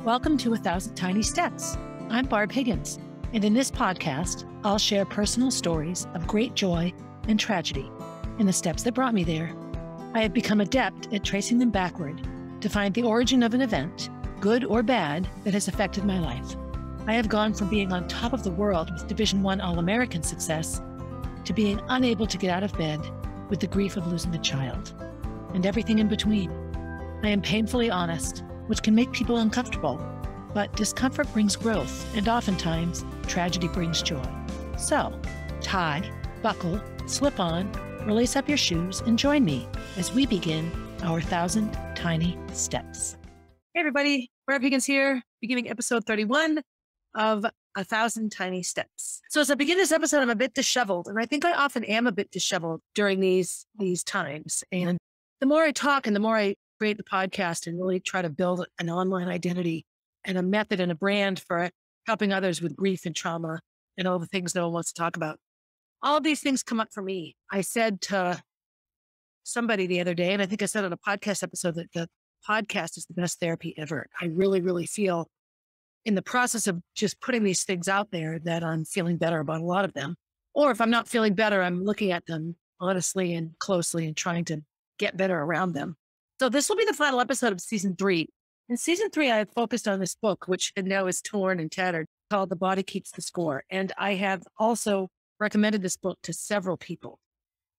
Welcome to 1,000 Tiny Steps. I'm Barb Higgins, and in this podcast, I'll share personal stories of great joy and tragedy and the steps that brought me there. I have become adept at tracing them backward to find the origin of an event, good or bad, that has affected my life. I have gone from being on top of the world with Division I All-American success to being unable to get out of bed with the grief of losing a child, and everything in between. I am painfully honest, which can make people uncomfortable, but discomfort brings growth, and oftentimes tragedy brings joy. So, tie, buckle, slip on, lace up your shoes, and join me as we begin our 1,000 Tiny Steps. Hey everybody, Barb Higgins here, beginning episode 31 of 1,000 Tiny Steps. So as I begin this episode, I'm a bit disheveled, and I think I often am a bit disheveled during these times. And the more I talk and the more I create the podcast and really try to build an online identity and a method and a brand for helping others with grief and trauma and all the things no one wants to talk about. All of these things come up for me. I said to somebody the other day, and I think I said on a podcast episode, that the podcast is the best therapy ever. I really, really feel in the process of just putting these things out there that I'm feeling better about a lot of them. Or if I'm not feeling better, I'm looking at them honestly and closely and trying to get better around them. So this will be the final episode of season 3. In season 3, I have focused on this book, which now is torn and tattered, called The Body Keeps the Score. And I have also recommended this book to several people.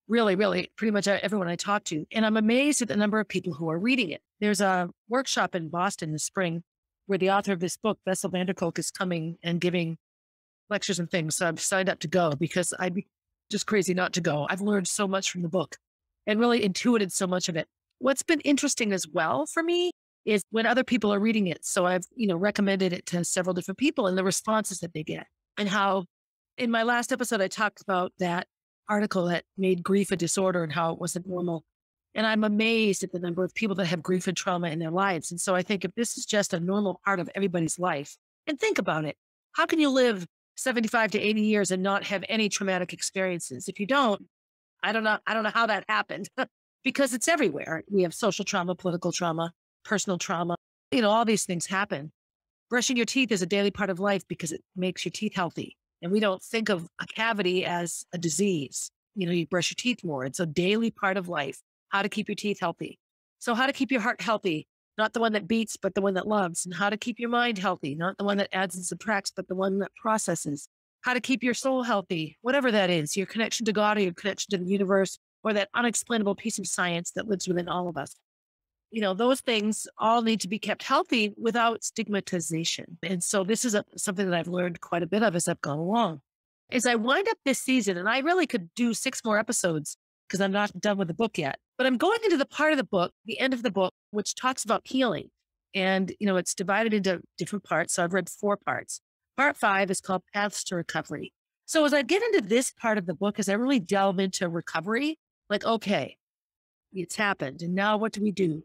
Really, pretty much everyone I talk to. And I'm amazed at the number of people who are reading it. There's a workshop in Boston this spring where the author of this book, Bessel van der Kolk, is coming and giving lectures and things. So I've signed up to go because I'd be just crazy not to go. I've learned so much from the book and really intuited so much of it. What's been interesting as well for me is when other people are reading it. So I've, recommended it to several different people and the responses that they get, and how in my last episode, I talked about that article that made grief a disorder and how it wasn't normal. And I'm amazed at the number of people that have grief and trauma in their lives. And so I think if this is just a normal part of everybody's life, and think about it, how can you live 75 to 80 years and not have any traumatic experiences? If you don't, I don't know how that happened. Because it's everywhere. We have social trauma, political trauma, personal trauma. All these things happen. Brushing your teeth is a daily part of life because it makes your teeth healthy. And we don't think of a cavity as a disease. You brush your teeth more. It's a daily part of life, how to keep your teeth healthy. So how to keep your heart healthy, not the one that beats, but the one that loves. And how to keep your mind healthy, not the one that adds and subtracts, but the one that processes. How to keep your soul healthy, whatever that is, your connection to God or your connection to the universe, or that unexplainable piece of science that lives within all of us. Those things all need to be kept healthy without stigmatization. And so this is something that I've learned quite a bit of as I've gone along. As I wind up this season, and I really could do 6 more episodes because I'm not done with the book yet, but I'm going into the part of the book, the end of the book, which talks about healing. And, it's divided into different parts. So I've read 4 parts. Part 5 is called Paths to Recovery. So as I get into this part of the book, as I really delve into recovery, like, okay, it's happened. And now what do we do?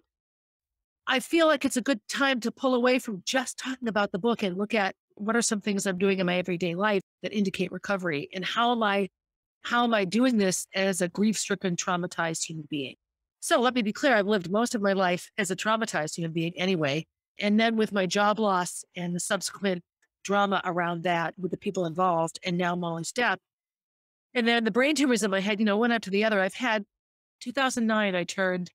I feel like it's a good time to pull away from just talking about the book and look at what are some things I'm doing in my everyday life that indicate recovery, and how am I doing this as a grief-stricken, traumatized human being? So let me be clear. I've lived most of my life as a traumatized human being anyway. And then with my job loss and the subsequent drama around that with the people involved, and now Molly's death, and then the brain tumors in my head, one after the other. I've had 2009, I turned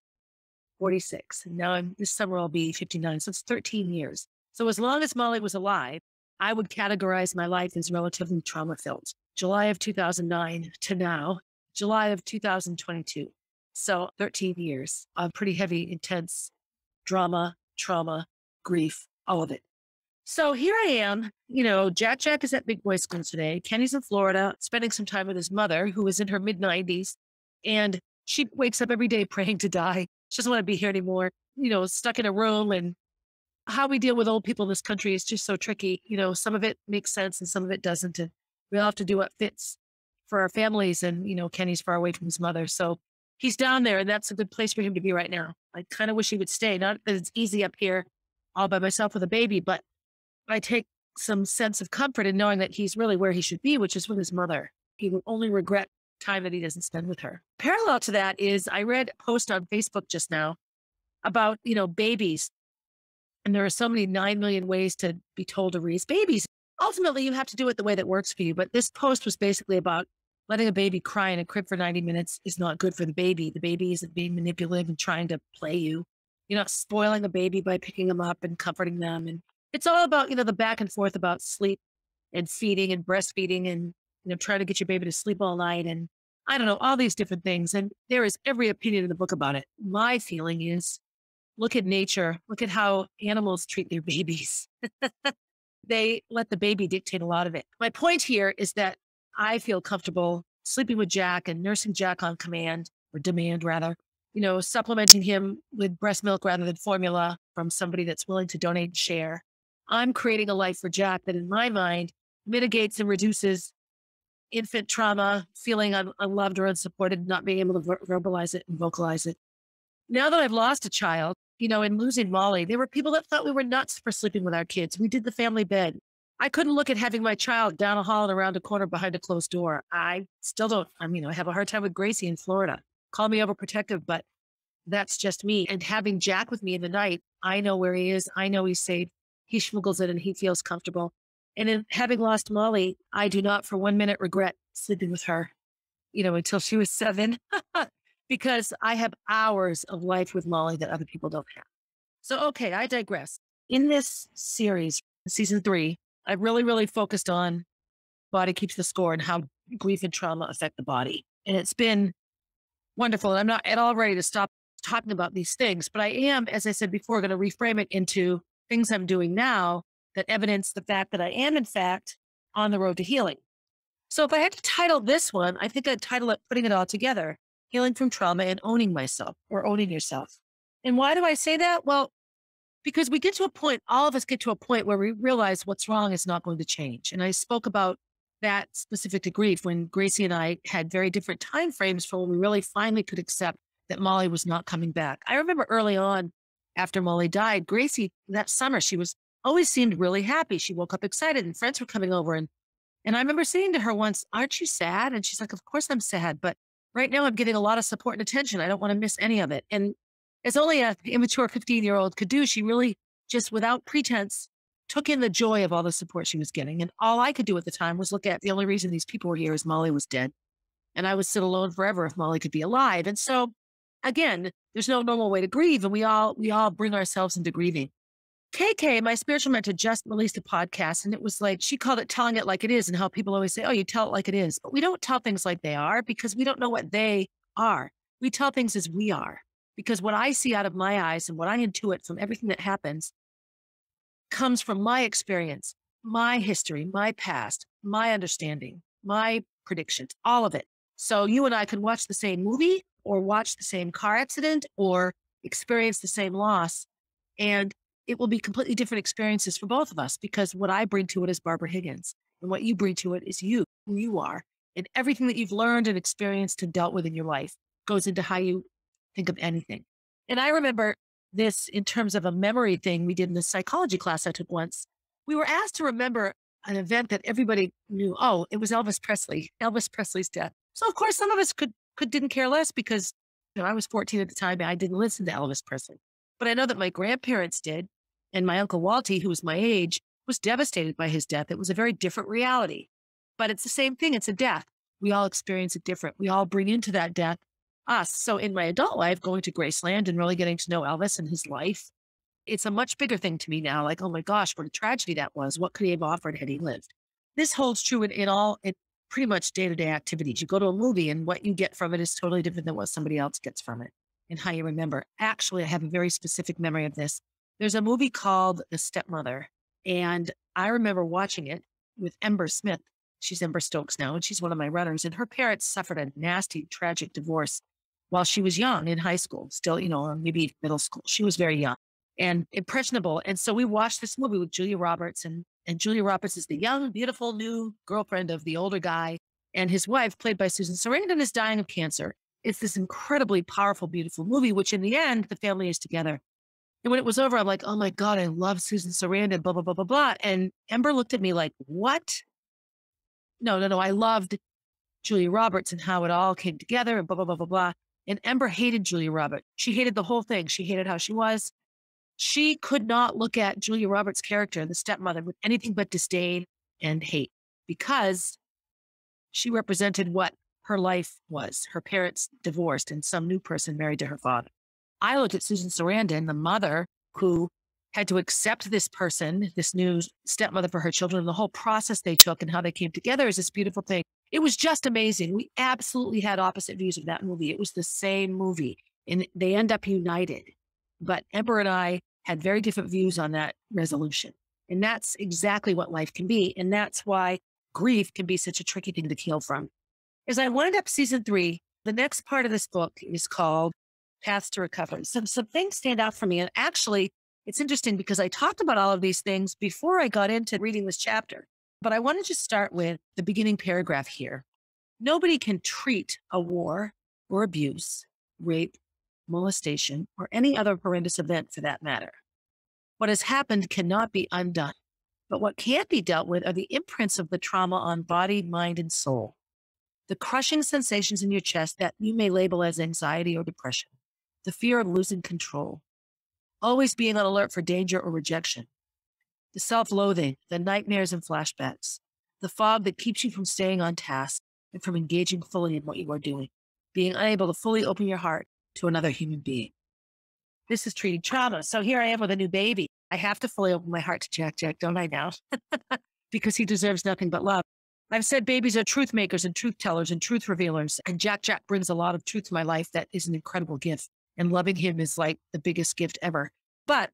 46. And now this summer I'll be 59. So it's 13 years. So as long as Molly was alive, I would categorize my life as relatively trauma-filled. July of 2009 to now, July of 2022. So 13 years of pretty heavy, intense drama, trauma, grief, all of it. So here I am, Jack is at Big Boy School today. Kenny's in Florida, spending some time with his mother, who is in her mid-90s. And she wakes up every day praying to die. She doesn't want to be here anymore, stuck in a room. And how we deal with old people in this country is just so tricky. Some of it makes sense and some of it doesn't. And we all have to do what fits for our families. And, Kenny's far away from his mother. So he's down there, and that's a good place for him to be right now. I kind of wish he would stay. Not that it's easy up here all by myself with a baby, but I take some sense of comfort in knowing that he's really where he should be, which is with his mother. He will only regret time that he doesn't spend with her. Parallel to that is I read a post on Facebook just now about, babies And there are so many 9 million ways to be told to raise babies. Ultimately, you have to do it the way that works for you. But this post was basically about letting a baby cry in a crib for 90 minutes is not good for the baby. The baby isn't being manipulative and trying to play you. You're not spoiling a baby by picking them up and comforting them. And it's all about, the back and forth about sleep and feeding and breastfeeding and, trying to get your baby to sleep all night. And I don't know, all these different things. And there is every opinion in the book about it. My feeling is look at nature, look at how animals treat their babies. They let the baby dictate a lot of it. My point here is that I feel comfortable sleeping with Jack and nursing Jack on command or demand rather, supplementing him with breast milk rather than formula from somebody that's willing to donate and share. I'm creating a life for Jack that in my mind mitigates and reduces infant trauma, feeling unloved or unsupported, not being able to verbalize it and vocalize it. Now that I've lost a child, in losing Molly, there were people that thought we were nuts for sleeping with our kids. We did the family bed. I couldn't look at having my child down a hall and around a corner behind a closed door. I still don't, I have a hard time with Gracie in Florida. Call me overprotective, but that's just me. And having Jack with me in the night, I know where he is. I know he's safe. He schmuggles it and he feels comfortable. And in having lost Molly, I do not for 1 minute regret sleeping with her, until she was 7. Because I have hours of life with Molly that other people don't have. So, okay, I digress. In this series, season 3, I really, really focused on body keeps the score and how grief and trauma affect the body. And it's been wonderful. And I'm not at all ready to stop talking about these things, but I am, as I said before, going to reframe it into things I'm doing now that evidence the fact that I am, in fact, on the road to healing. So if I had to title this one, I think I'd title it Putting It All Together. Healing from trauma and owning myself or owning yourself. And why do I say that? Well, because we get to a point, all of us get to a point where we realize what's wrong is not going to change. And I spoke about that specific to grief when Gracie and I had very different time frames for when we really finally could accept that Molly was not coming back. I remember early on after Molly died, Gracie, that summer, she was always seemed really happy. She woke up excited and friends were coming over. And I remember saying to her once, aren't you sad? And she's like, of course I'm sad, but right now, I'm getting a lot of support and attention. I don't want to miss any of it. And as only an immature 15-year-old could do, she really just without pretense took in the joy of all the support she was getting. And all I could do at the time was look at the only reason these people were here is Molly was dead. And I would sit alone forever if Molly could be alive. And so, again, there's no normal way to grieve. And we all bring ourselves into grieving. KK, my spiritual mentor, just released a podcast, and it was like, she called it telling it like it is, and how people always say, oh, you tell it like it is. But we don't tell things like they are because we don't know what they are. We tell things as we are because what I see out of my eyes and what I intuit from everything that happens comes from my experience, my history, my past, my understanding, my predictions, all of it. So you and I could watch the same movie or watch the same car accident or experience the same loss, and it will be completely different experiences for both of us because what I bring to it is Barbara Higgins and what you bring to it is you, who you are. And everything that you've learned and experienced and dealt with in your life goes into how you think of anything. And I remember this in terms of a memory thing we did in the psychology class I took once. We were asked to remember an event that everybody knew. Oh, it was Elvis Presley's death. So of course, some of us didn't care less because I was 14 at the time and I didn't listen to Elvis Presley. But I know that my grandparents did. And my Uncle Walty, who was my age, was devastated by his death. It was a very different reality. But it's the same thing. It's a death. We all experience it different. We all bring into that death us. So in my adult life, going to Graceland and really getting to know Elvis and his life, it's a much bigger thing to me now. Like, oh my gosh, what a tragedy that was. What could he have offered had he lived? This holds true in pretty much day-to-day activities. You go to a movie and what you get from it is totally different than what somebody else gets from it and how you remember. Actually, I have a very specific memory of this. There's a movie called The Stepmother, and I remember watching it with Ember Smith. She's Ember Stokes now, and she's one of my runners. And her parents suffered a nasty, tragic divorce while she was young in high school, still, maybe middle school. She was very young and impressionable. And so we watched this movie with Julia Roberts, and Julia Roberts is the young, beautiful new girlfriend of the older guy, and his wife, played by Susan Sarandon, is dying of cancer. It's this incredibly powerful, beautiful movie, which in the end, the family is together. And when it was over, I'm like, oh my God, I love Susan Sarandon, blah, blah, blah, blah, blah. And Ember looked at me like, what? No, I loved Julia Roberts and how it all came together and blah, blah, blah, blah, blah. And Ember hated Julia Roberts. She hated the whole thing. She hated how she was. She could not look at Julia Roberts' character, the stepmother, with anything but disdain and hate because she represented what her life was. Her parents divorced and some new person married to her father. I looked at Susan Sarandon, the mother who had to accept this person, this new stepmother for her children, the whole process they took and how they came together is this beautiful thing. It was just amazing. We absolutely had opposite views of that movie. It was the same movie and they end up united. But Ember and I had very different views on that resolution. And that's exactly what life can be. And that's why grief can be such a tricky thing to heal from. As I wind up season 3, the next part of this book is called Paths to Recovery. Some things stand out for me. And actually, it's interesting because I talked about all of these things before I got into reading this chapter. But I want to just start with the beginning paragraph here. Nobody can treat a war or abuse, rape, molestation, or any other horrendous event for that matter. What has happened cannot be undone. But what can't be dealt with are the imprints of the trauma on body, mind, and soul. The crushing sensations in your chest that you may label as anxiety or depression. The fear of losing control. Always being on alert for danger or rejection. The self-loathing, the nightmares and flashbacks. The fog that keeps you from staying on task and from engaging fully in what you are doing. Being unable to fully open your heart to another human being. This is treating trauma. So here I am with a new baby. I have to fully open my heart to Jack, don't I now? Because he deserves nothing but love. I've said babies are truth makers and truth tellers and truth revealers. And Jack brings a lot of truth to my life that is an incredible gift. And loving him is like the biggest gift ever. But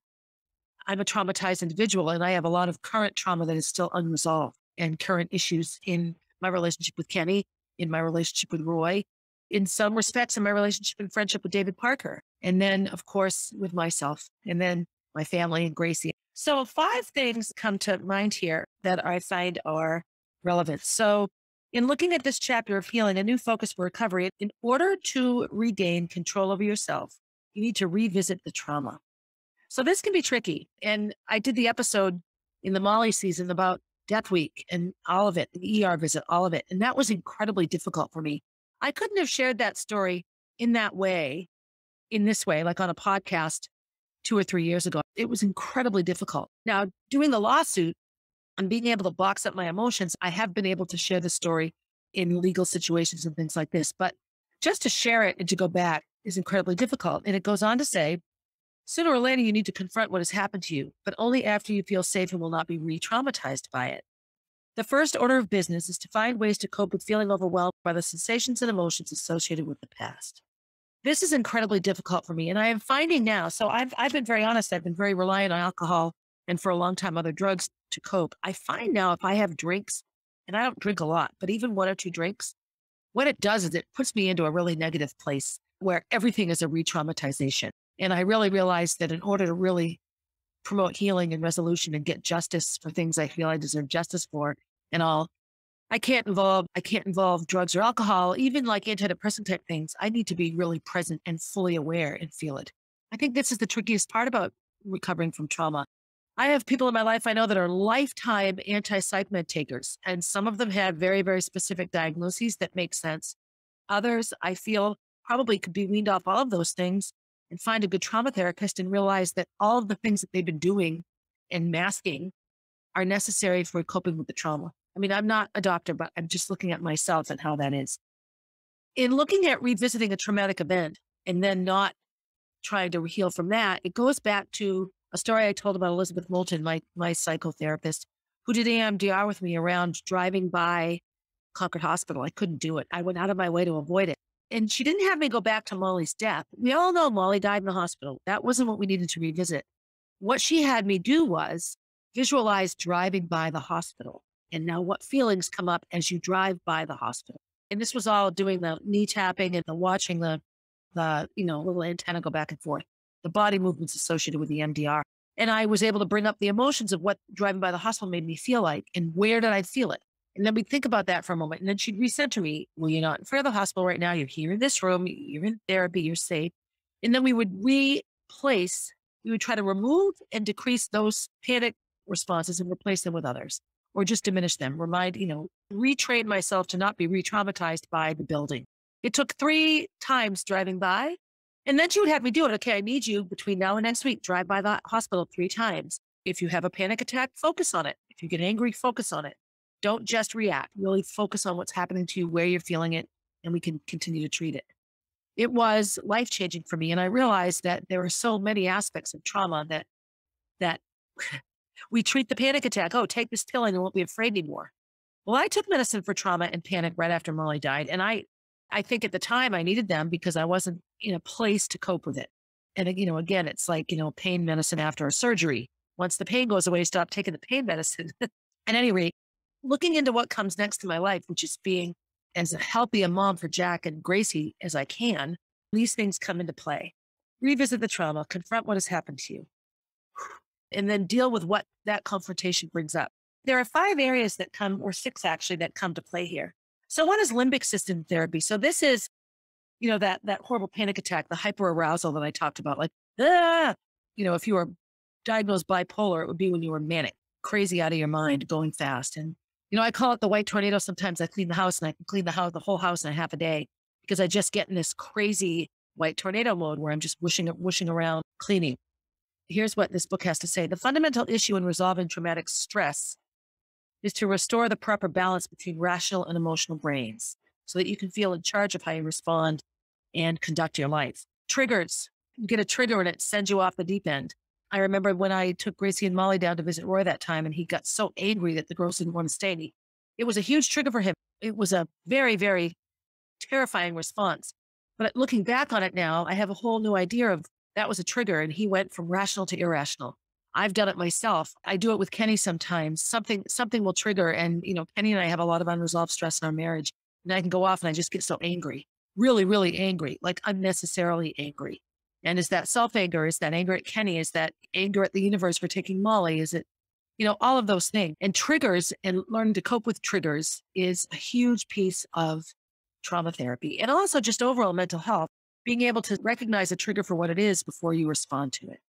I'm a traumatized individual and I have a lot of current trauma that is still unresolved and current issues in my relationship with Kenny, in my relationship with Roy, in some respects in my relationship and friendship with David Parker. And then, of course, with myself and then my family and Gracie. So 5 things come to mind here that I find are relevant. So in looking at this chapter of healing, a new focus for recovery, in order to regain control over yourself, you need to revisit the trauma. So this can be tricky. And I did the episode in the Molly season about Death Week and all of it, the ER visit, all of it. And that was incredibly difficult for me. I couldn't have shared that story in that way, in this way, like on a podcast 2 or 3 years ago. It was incredibly difficult. Now, doing the lawsuit and being able to box up my emotions, I have been able to share the story in legal situations and things like this. But just to share it and to go back is incredibly difficult. And it goes on to say, sooner or later, you need to confront what has happened to you, but only after you feel safe and will not be re-traumatized by it. The first order of business is to find ways to cope with feeling overwhelmed by the sensations and emotions associated with the past. This is incredibly difficult for me. And I am finding now, so I've been very honest, I've been very reliant on alcohol and for a long time other drugs to cope. I find now if I have drinks, and I don't drink a lot, but even 1 or 2 drinks, what it does is it puts me into a really negative place where everything is a re-traumatization. And I really realized that in order to really promote healing and resolution and get justice for things I feel I deserve justice for and all, I can't involve drugs or alcohol, even like antidepressant type things. I need to be really present and fully aware and feel it. I think this is the trickiest part about recovering from trauma. I have people in my life I know that are lifetime anti-psych med takers, and some of them have very, very specific diagnoses that make sense. Others, I feel, probably could be weaned off all of those things and find a good trauma therapist and realize that all of the things that they've been doing and masking are necessary for coping with the trauma. I mean, I'm not a doctor, but I'm just looking at myself and how that is. In looking at revisiting a traumatic event and then not trying to heal from that, it goes back to a story I told about Elizabeth Moulton, my psychotherapist, who did EMDR with me around driving by Concord Hospital. I couldn't do it. I went out of my way to avoid it. And she didn't have me go back to Molly's death. We all know Molly died in the hospital. That wasn't what we needed to revisit. What she had me do was visualize driving by the hospital. And now what feelings come up as you drive by the hospital? And this was all doing the knee tapping and the watching the little antenna go back and forth, the body movements associated with the MDR. And I was able to bring up the emotions of what driving by the hospital made me feel like and where did I feel it? And then we'd think about that for a moment. And then she'd recenter me, well, you're not in front of the hospital right now. You're here in this room. You're in therapy. You're safe. And then we would we would try to remove and decrease those panic responses and replace them with others or just diminish them. Retrain myself to not be re-traumatized by the building. It took 3 times driving by And then she would have me do it. Okay, I need you between now and next week, drive by the hospital 3 times. If you have a panic attack, focus on it. If you get angry, focus on it. Don't just react. Really focus on what's happening to you, where you're feeling it, and we can continue to treat it. It was life-changing for me. And I realized that there are so many aspects of trauma that we treat the panic attack. Oh, take this pill and you won't be afraid anymore. Well, I took medicine for trauma and panic right after Molly died. And I think at the time I needed them because I wasn't in a place to cope with it. And, again, it's like, pain medicine after a surgery. Once the pain goes away, stop taking the pain medicine. At any rate, looking into what comes next in my life, which is being as healthy a mom for Jack and Gracie as I can, these things come into play. Revisit the trauma, confront what has happened to you, and then deal with what that confrontation brings up. There are 5 areas that come, or 6 actually, that come to play here. So one is limbic system therapy. So this is, that horrible panic attack, the hyperarousal that I talked about, like, if you were diagnosed bipolar, it would be when you were manic, crazy out of your mind, going fast. And, I call it the white tornado. Sometimes I clean the house and I can clean the whole house in a half a day because I just get in this crazy white tornado mode where I'm just whooshing around cleaning. Here's what this book has to say. The fundamental issue in resolving traumatic stress is to restore the proper balance between rational and emotional brains so that you can feel in charge of how you respond and conduct your life. Triggers. You get a trigger and it sends you off the deep end. I remember when I took Gracie and Molly down to visit Roy that time, and he got so angry that the girls didn't want to stay. It was a huge trigger for him. It was a very, very terrifying response. But looking back on it now, I have a whole new idea of that was a trigger, and he went from rational to irrational. I've done it myself. I do it with Kenny sometimes. Something will trigger, and Kenny and I have a lot of unresolved stress in our marriage, and I can go off and I just get so angry, really, really angry, like unnecessarily angry. And is that self-anger? Is that anger at Kenny? Is that anger at the universe for taking Molly? Is it, all of those things. And triggers and learning to cope with triggers is a huge piece of trauma therapy. And also just overall mental health, being able to recognize a trigger for what it is before you respond to it.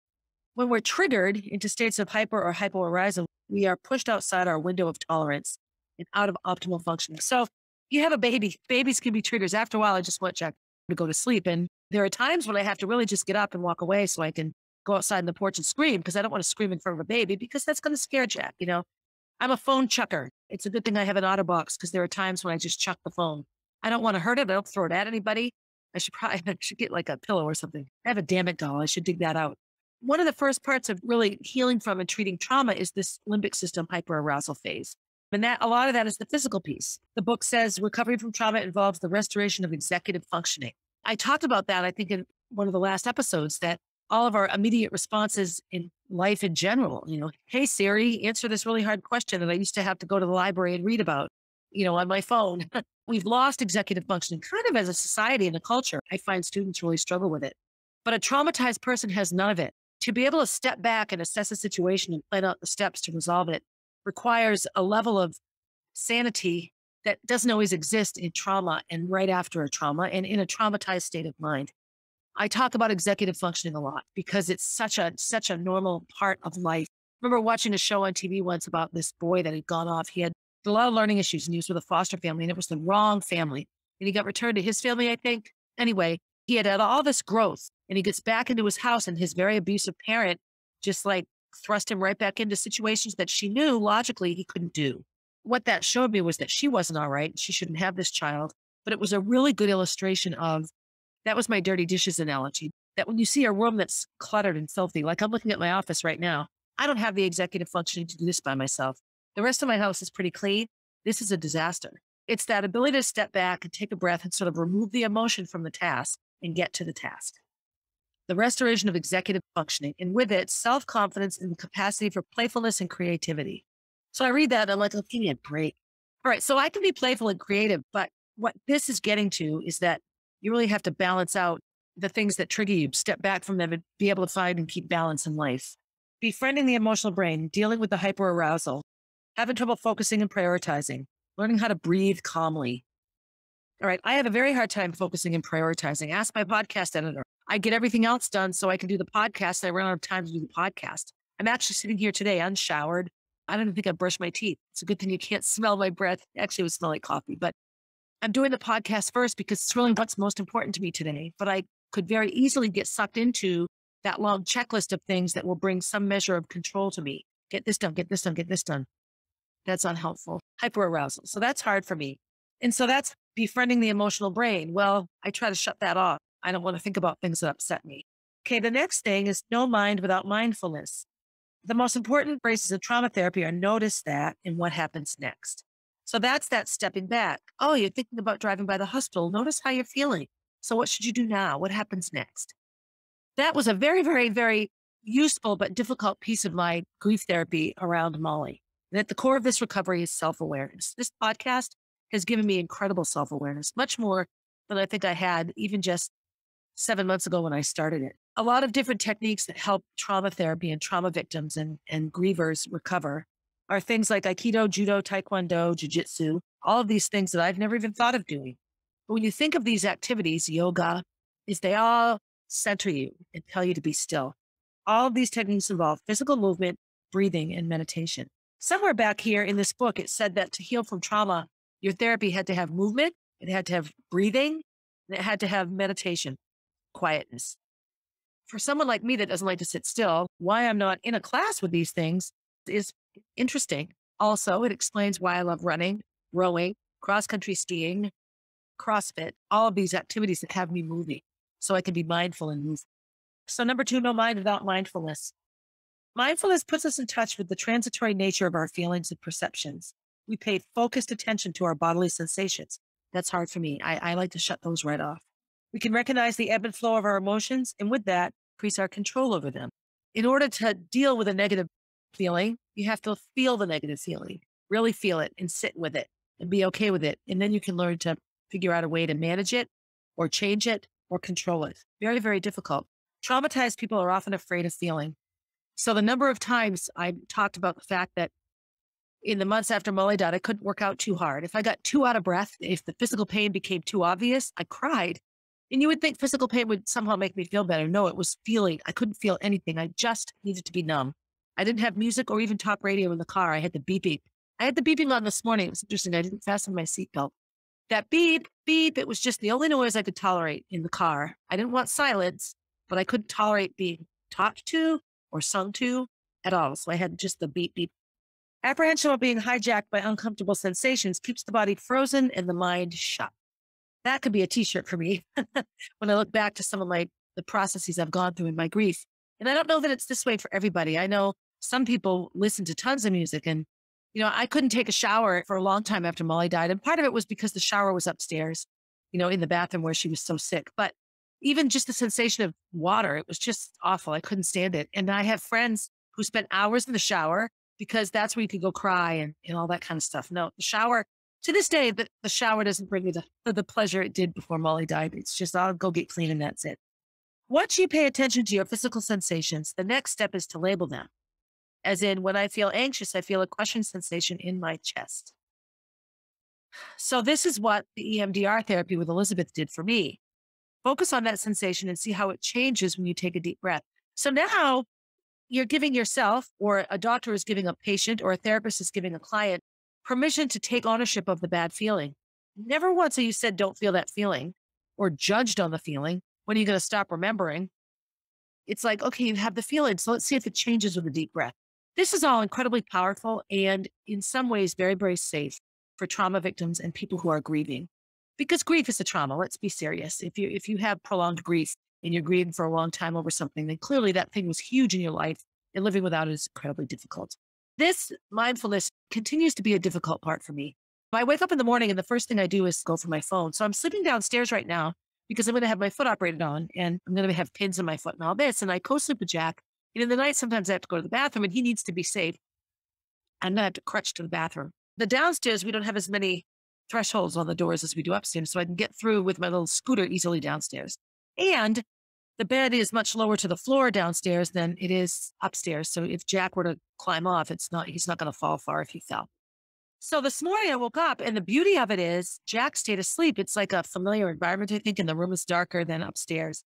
When we're triggered into states of hyper or hypoarousal, we are pushed outside our window of tolerance and out of optimal functioning. So you have a baby. Babies can be triggers. After a while, I just want Jack to go to sleep. And there are times when I have to really just get up and walk away so I can go outside in the porch and scream because I don't want to scream in front of a baby because that's going to scare Jack. I'm a phone chucker. It's a good thing I have an OtterBox because there are times when I just chuck the phone. I don't want to hurt it. I don't throw it at anybody. I should get like a pillow or something. I have a damn it doll. I should dig that out. One of the first parts of really healing from and treating trauma is this limbic system hyperarousal phase. And that a lot of that is the physical piece. The book says recovery from trauma involves the restoration of executive functioning. I talked about that, I think, in one of the last episodes, that all of our immediate responses in life in general, hey, Siri, answer this really hard question that I used to have to go to the library and read about, on my phone. We've lost executive functioning kind of as a society and a culture. I find students really struggle with it. But a traumatized person has none of it. To be able to step back and assess a situation and plan out the steps to resolve it requires a level of sanity that doesn't always exist in trauma and right after a trauma and in a traumatized state of mind. I talk about executive functioning a lot because it's such a normal part of life. I remember watching a show on TV once about this boy that had gone off. He had a lot of learning issues and he was with a foster family and it was the wrong family. And he got returned to his family, I think. Anyway, he had all this growth and he gets back into his house and his very abusive parent just like thrust him right back into situations that she knew logically he couldn't do. What that showed me was that she wasn't all right. She shouldn't have this child. But it was a really good illustration of, that was my dirty dishes analogy, that when you see a room that's cluttered and filthy, like I'm looking at my office right now, I don't have the executive functioning to do this by myself. The rest of my house is pretty clean. This is a disaster. It's that ability to step back and take a breath and sort of remove the emotion from the task and get to the task. The restoration of executive functioning, and with it, self-confidence and the capacity for playfulness and creativity. So I read that and I'm like, oh, give me a break. All right, so I can be playful and creative, but what this is getting to is that you really have to balance out the things that trigger you, step back from them and be able to find and keep balance in life. Befriending the emotional brain, dealing with the hyperarousal, having trouble focusing and prioritizing, learning how to breathe calmly. All right, I have a very hard time focusing and prioritizing. Ask my podcast editor. I get everything else done so I can do the podcast. I run out of time to do the podcast. I'm actually sitting here today unshowered. I don't even think I brushed my teeth. It's a good thing you can't smell my breath. Actually, it would smell like coffee, but I'm doing the podcast first because it's really what's most important to me today. But I could very easily get sucked into that long checklist of things that will bring some measure of control to me. Get this done, get this done, get this done. That's unhelpful. Hyperarousal. So that's hard for me. And so that's befriending the emotional brain. Well, I try to shut that off. I don't want to think about things that upset me. Okay, the next thing is no mind without mindfulness. The most important phrases of trauma therapy are notice that and what happens next. So that's that stepping back. Oh, you're thinking about driving by the hospital. Notice how you're feeling. So what should you do now? What happens next? That was a very, very, very useful but difficult piece of my grief therapy around Molly. And at the core of this recovery is self-awareness. This podcast has given me incredible self-awareness, much more than I think I had even just 7 months ago when I started it. A lot of different techniques that help trauma therapy and trauma victims and grievers recover are things like Aikido, Judo, Taekwondo, Jiu-Jitsu, all of these things that I've never even thought of doing. But when you think of these activities, yoga, they all center you and tell you to be still. All of these techniques involve physical movement, breathing, and meditation. Somewhere back here in this book, it said that to heal from trauma, your therapy had to have movement, it had to have breathing, and it had to have meditation, quietness. For someone like me that doesn't like to sit still, why I'm not in a class with these things is interesting. Also, it explains why I love running, rowing, cross-country skiing, CrossFit, all of these activities that have me moving so I can be mindful and move. So number 2, no mind without mindfulness. Mindfulness puts us in touch with the transitory nature of our feelings and perceptions. We pay focused attention to our bodily sensations. That's hard for me. I like to shut those right off. We can recognize the ebb and flow of our emotions, and with that, increase our control over them. In order to deal with a negative feeling, you have to feel the negative feeling, really feel it and sit with it and be okay with it. And then you can learn to figure out a way to manage it or change it or control it. Very, very difficult. Traumatized people are often afraid of feeling. So the number of times I talked about the fact that in the months after Molly died, I couldn't work out too hard. If I got too out of breath, if the physical pain became too obvious, I cried. And you would think physical pain would somehow make me feel better. No, it was feeling. I couldn't feel anything. I just needed to be numb. I didn't have music or even talk radio in the car. I had the beeping. I had the beeping on this morning. It was interesting. I didn't fasten my seatbelt. That beep, beep, it was just the only noise I could tolerate in the car. I didn't want silence, but I couldn't tolerate being talked to or sung to at all. So I had just the beep, beep. Apprehension of being hijacked by uncomfortable sensations keeps the body frozen and the mind shut. That could be a t-shirt for me when I look back to some of the processes I've gone through in my grief. And I don't know that it's this way for everybody. I know some people listen to tons of music and, I couldn't take a shower for a long time after Molly died. And part of it was because the shower was upstairs, in the bathroom where she was so sick. But even just the sensation of water, it was just awful. I couldn't stand it. And I have friends who spent hours in the shower because that's where you could go cry and all that kind of stuff. No, the shower, to this day, the shower doesn't bring me the pleasure it did before Molly died. It's just, I'll go get clean and that's it. Once you pay attention to your physical sensations, the next step is to label them. As in, when I feel anxious, I feel a crushing sensation in my chest. So this is what the EMDR therapy with Elizabeth did for me. Focus on that sensation and see how it changes when you take a deep breath. So now you're giving yourself, or a doctor is giving a patient, or a therapist is giving a client permission to take ownership of the bad feeling. Never once have you said, don't feel that feeling, or judged on the feeling. When are you going to stop remembering? It's like, okay, you have the feeling, so let's see if it changes with a deep breath. This is all incredibly powerful and in some ways very, very safe for trauma victims and people who are grieving. Because grief is a trauma. Let's be serious. If you have prolonged grief and you're grieving for a long time over something, then clearly that thing was huge in your life and living without it is incredibly difficult. This mindfulness continues to be a difficult part for me. I wake up in the morning and the first thing I do is go for my phone. So I'm sleeping downstairs right now because I'm going to have my foot operated on and I'm going to have pins in my foot and all this. And I co-sleep with Jack. And in the night, sometimes I have to go to the bathroom and he needs to be safe. I'm going to have to crutch to the bathroom. The downstairs, we don't have as many thresholds on the doors as we do upstairs. So I can get through with my little scooter easily downstairs. And the bed is much lower to the floor downstairs than it is upstairs. So if Jack were to climb off, he's not going to fall far if he fell. So this morning I woke up and the beauty of it is Jack stayed asleep. It's like a familiar environment, I think, and the room is darker than upstairs.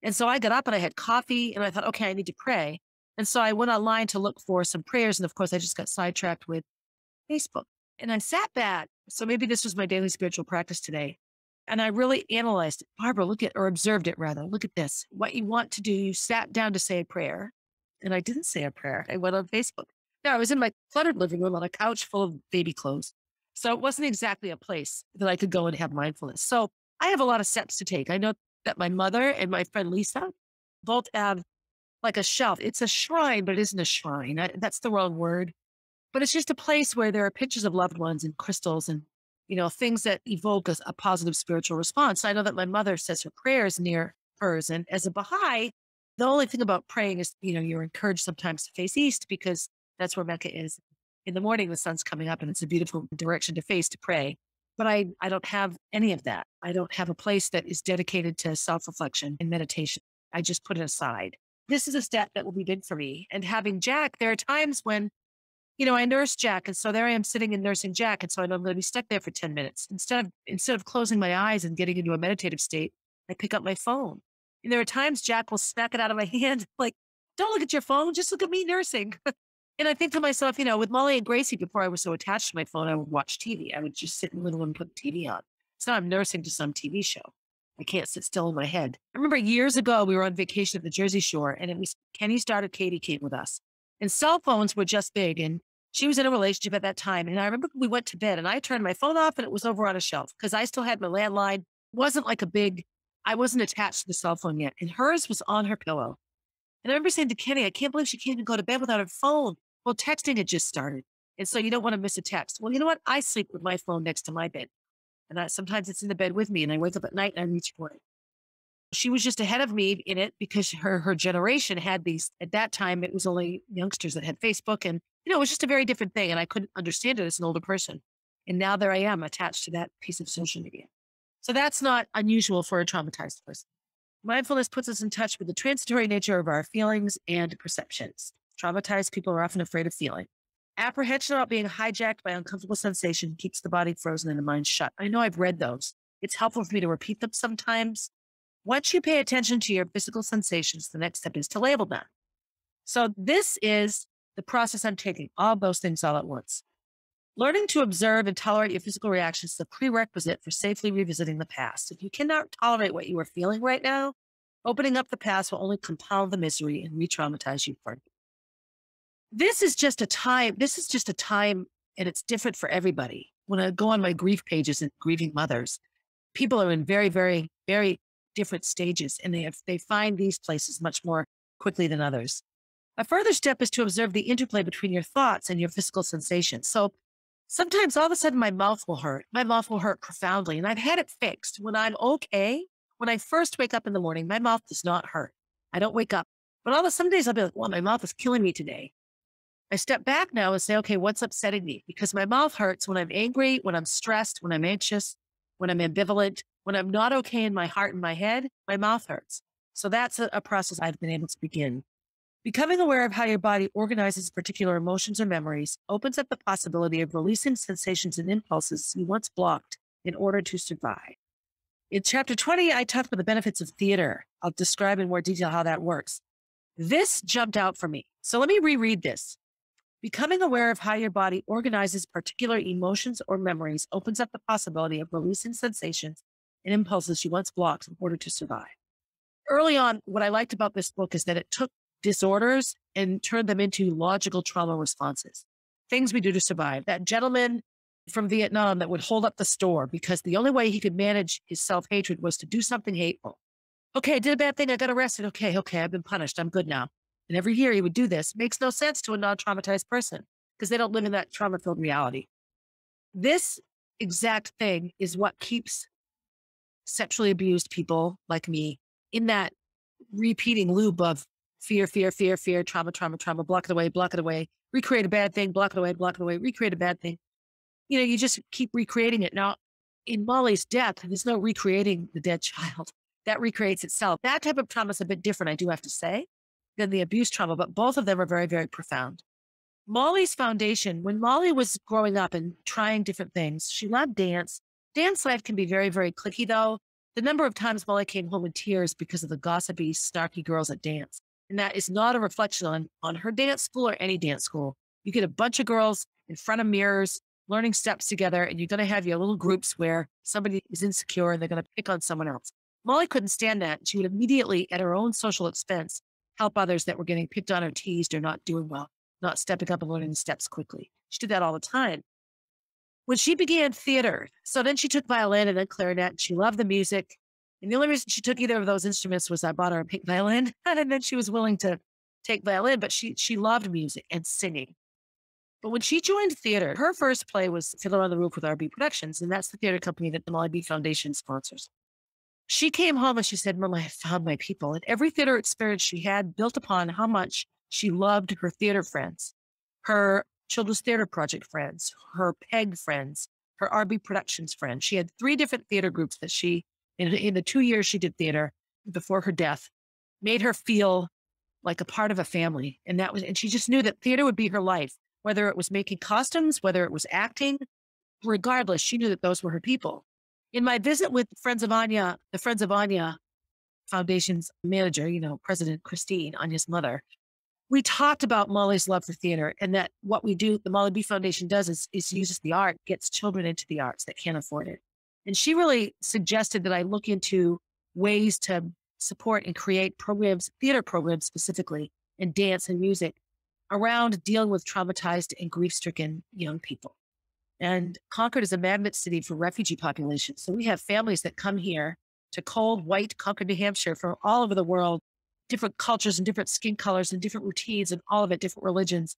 And so I got up and I had coffee and I thought, okay, I need to pray. And so I went online to look for some prayers. And of course, I just got sidetracked with Facebook and I sat back. So maybe this was my daily spiritual practice today. And I really analyzed it. Barbara, or observed it rather. Look at this. What you want to do, you sat down to say a prayer. And I didn't say a prayer. I went on Facebook. Now, I was in my cluttered living room on a couch full of baby clothes. So it wasn't exactly a place that I could go and have mindfulness. So I have a lot of steps to take. I know that my mother and my friend Lisa both have like a shelf. It's a shrine, but it isn't a shrine. That's the wrong word. But it's just a place where there are pictures of loved ones and crystals and, things that evoke a positive spiritual response. I know that my mother says her prayers near hers. And as a Baha'i, the only thing about praying is, you're encouraged sometimes to face east because that's where Mecca is. In the morning, the sun's coming up and it's a beautiful direction to face to pray. But I don't have any of that. I don't have a place that is dedicated to self-reflection and meditation. I just put it aside. This is a step that will be big for me. And having Jack, there are times when I nurse Jack. And so there I am sitting and nursing Jack. And so I know I'm going to be stuck there for 10 minutes. Instead of closing my eyes and getting into a meditative state, I pick up my phone. And there are times Jack will smack it out of my hand. Like, don't look at your phone. Just look at me nursing. And I think to myself, with Molly and Gracie, before I was so attached to my phone, I would watch TV. I would just sit in the living room and put the TV on. So I'm nursing to some TV show. I can't sit still in my head. I remember years ago, we were on vacation at the Jersey Shore, and it was Kenny started, Katie came with us. And cell phones were just big. And she was in a relationship at that time. And I remember we went to bed and I turned my phone off and it was over on a shelf because I still had my landline. I wasn't attached to the cell phone yet. And hers was on her pillow. And I remember saying to Kenny, I can't believe she can't even go to bed without her phone. Well, texting had just started. And so you don't want to miss a text. Well, you know what? I sleep with my phone next to my bed. And sometimes it's in the bed with me and I wake up at night and I reach for it. She was just ahead of me in it because her generation had these, at that time, it was only youngsters that had Facebook and, it was just a very different thing. And I couldn't understand it as an older person. And now there I am attached to that piece of social media. So that's not unusual for a traumatized person. Mindfulness puts us in touch with the transitory nature of our feelings and perceptions. Traumatized people are often afraid of feeling. Apprehension about being hijacked by uncomfortable sensation keeps the body frozen and the mind shut. I know I've read those. It's helpful for me to repeat them sometimes. Once you pay attention to your physical sensations, the next step is to label them. So this is the process I'm taking, all those things all at once. Learning to observe and tolerate your physical reactions is a prerequisite for safely revisiting the past. If you cannot tolerate what you are feeling right now, opening up the past will only compound the misery and re-traumatize you further. This is just a time, and it's different for everybody. When I go on my grief pages and grieving mothers, people are in very, very, very different stages, and they find these places much more quickly than others. A further step is to observe the interplay between your thoughts and your physical sensations. So sometimes all of a sudden my mouth will hurt. My mouth will hurt profoundly. And I've had it fixed. When I'm okay, when I first wake up in the morning, my mouth does not hurt. I don't wake up. But all of some days I'll be like, well, my mouth is killing me today. I step back now and say, okay, what's upsetting me? Because my mouth hurts when I'm angry, when I'm stressed, when I'm anxious, when I'm ambivalent, when I'm not okay in my heart and my head, my mouth hurts. So that's a process I've been able to begin. Becoming aware of how your body organizes particular emotions or memories opens up the possibility of releasing sensations and impulses you once blocked in order to survive. In chapter 20, I talked about the benefits of theater. I'll describe in more detail how that works. This jumped out for me. So let me reread this. Becoming aware of how your body organizes particular emotions or memories opens up the possibility of releasing sensations and impulses you once blocked in order to survive. Early on, what I liked about this book is that it took disorders and turned them into logical trauma responses, things we do to survive. That gentleman from Vietnam that would hold up the store because the only way he could manage his self-hatred was to do something hateful. Okay, I did a bad thing. I got arrested. Okay, I've been punished. I'm good now. And every year he would do this. Makes no sense to a non-traumatized person because they don't live in that trauma-filled reality. This exact thing is what keeps sexually abused people like me in that repeating loop of fear, trauma, block it away, recreate a bad thing, block it away, recreate a bad thing. You just keep recreating it. Now, in Molly's death, there's no recreating the dead child. That recreates itself. That type of trauma is a bit different, I do have to say, than the abuse trauma, but both of them are very, very profound. Molly's foundation, when Molly was growing up and trying different things, she loved dance. Dance life can be very, very cliquey, though. The number of times Molly came home in tears because of the gossipy, snarky girls at dance. And that is not a reflection on her dance school or any dance school. You get a bunch of girls in front of mirrors learning steps together, and you're going to have your little groups where somebody is insecure and they're going to pick on someone else. Molly couldn't stand that. She would immediately, at her own social expense, help others that were getting picked on or teased or not doing well, not stepping up and learning the steps quickly. She did that all the time. When she began theater, so then she took violin and then clarinet, and she loved the music. And the only reason she took either of those instruments was I bought her a pink violin, and then she was willing to take violin, but she loved music and singing. But when she joined theater, her first play was Fiddler on the Roof with R.B. Productions, and that's the theater company that the Molly B Foundation sponsors. She came home and she said, Mom, I found my people. And every theater experience she had built upon how much she loved her theater friends, her Children's Theater Project friends, her PEG friends, her RB Productions friends. She had 3 different theater groups that she, in the 2 years she did theater before her death, made her feel like a part of a family. And she just knew that theater would be her life, whether it was making costumes, whether it was acting, regardless, she knew that those were her people. In my visit with Friends of Anya, the Friends of Anya Foundation's manager, President Christine, Anya's mother, we talked about Molly's love for theater, and that what we do, the Molly B Foundation does is uses the art, gets children into the arts that can't afford it. And she really suggested that I look into ways to support and create programs, theater programs specifically, and dance and music around dealing with traumatized and grief-stricken young people. And Concord is a magnet city for refugee populations. So we have families that come here to cold, white Concord, New Hampshire from all over the world, different cultures and different skin colors and different routines and all of it, different religions.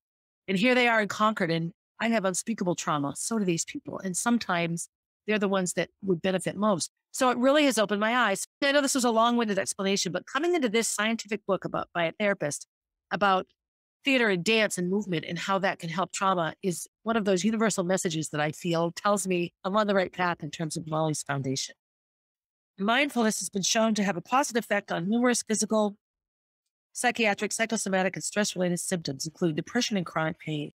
And here they are in Concord, and I have unspeakable trauma. So do these people. And sometimes they're the ones that would benefit most. So it really has opened my eyes. I know this was a long-winded explanation, but coming into this scientific book by a therapist about theater and dance and movement and how that can help trauma is one of those universal messages that I feel tells me I'm on the right path in terms of Molly's Foundation. Mindfulness has been shown to have a positive effect on numerous physical, psychiatric, psychosomatic, and stress-related symptoms, including depression and chronic pain.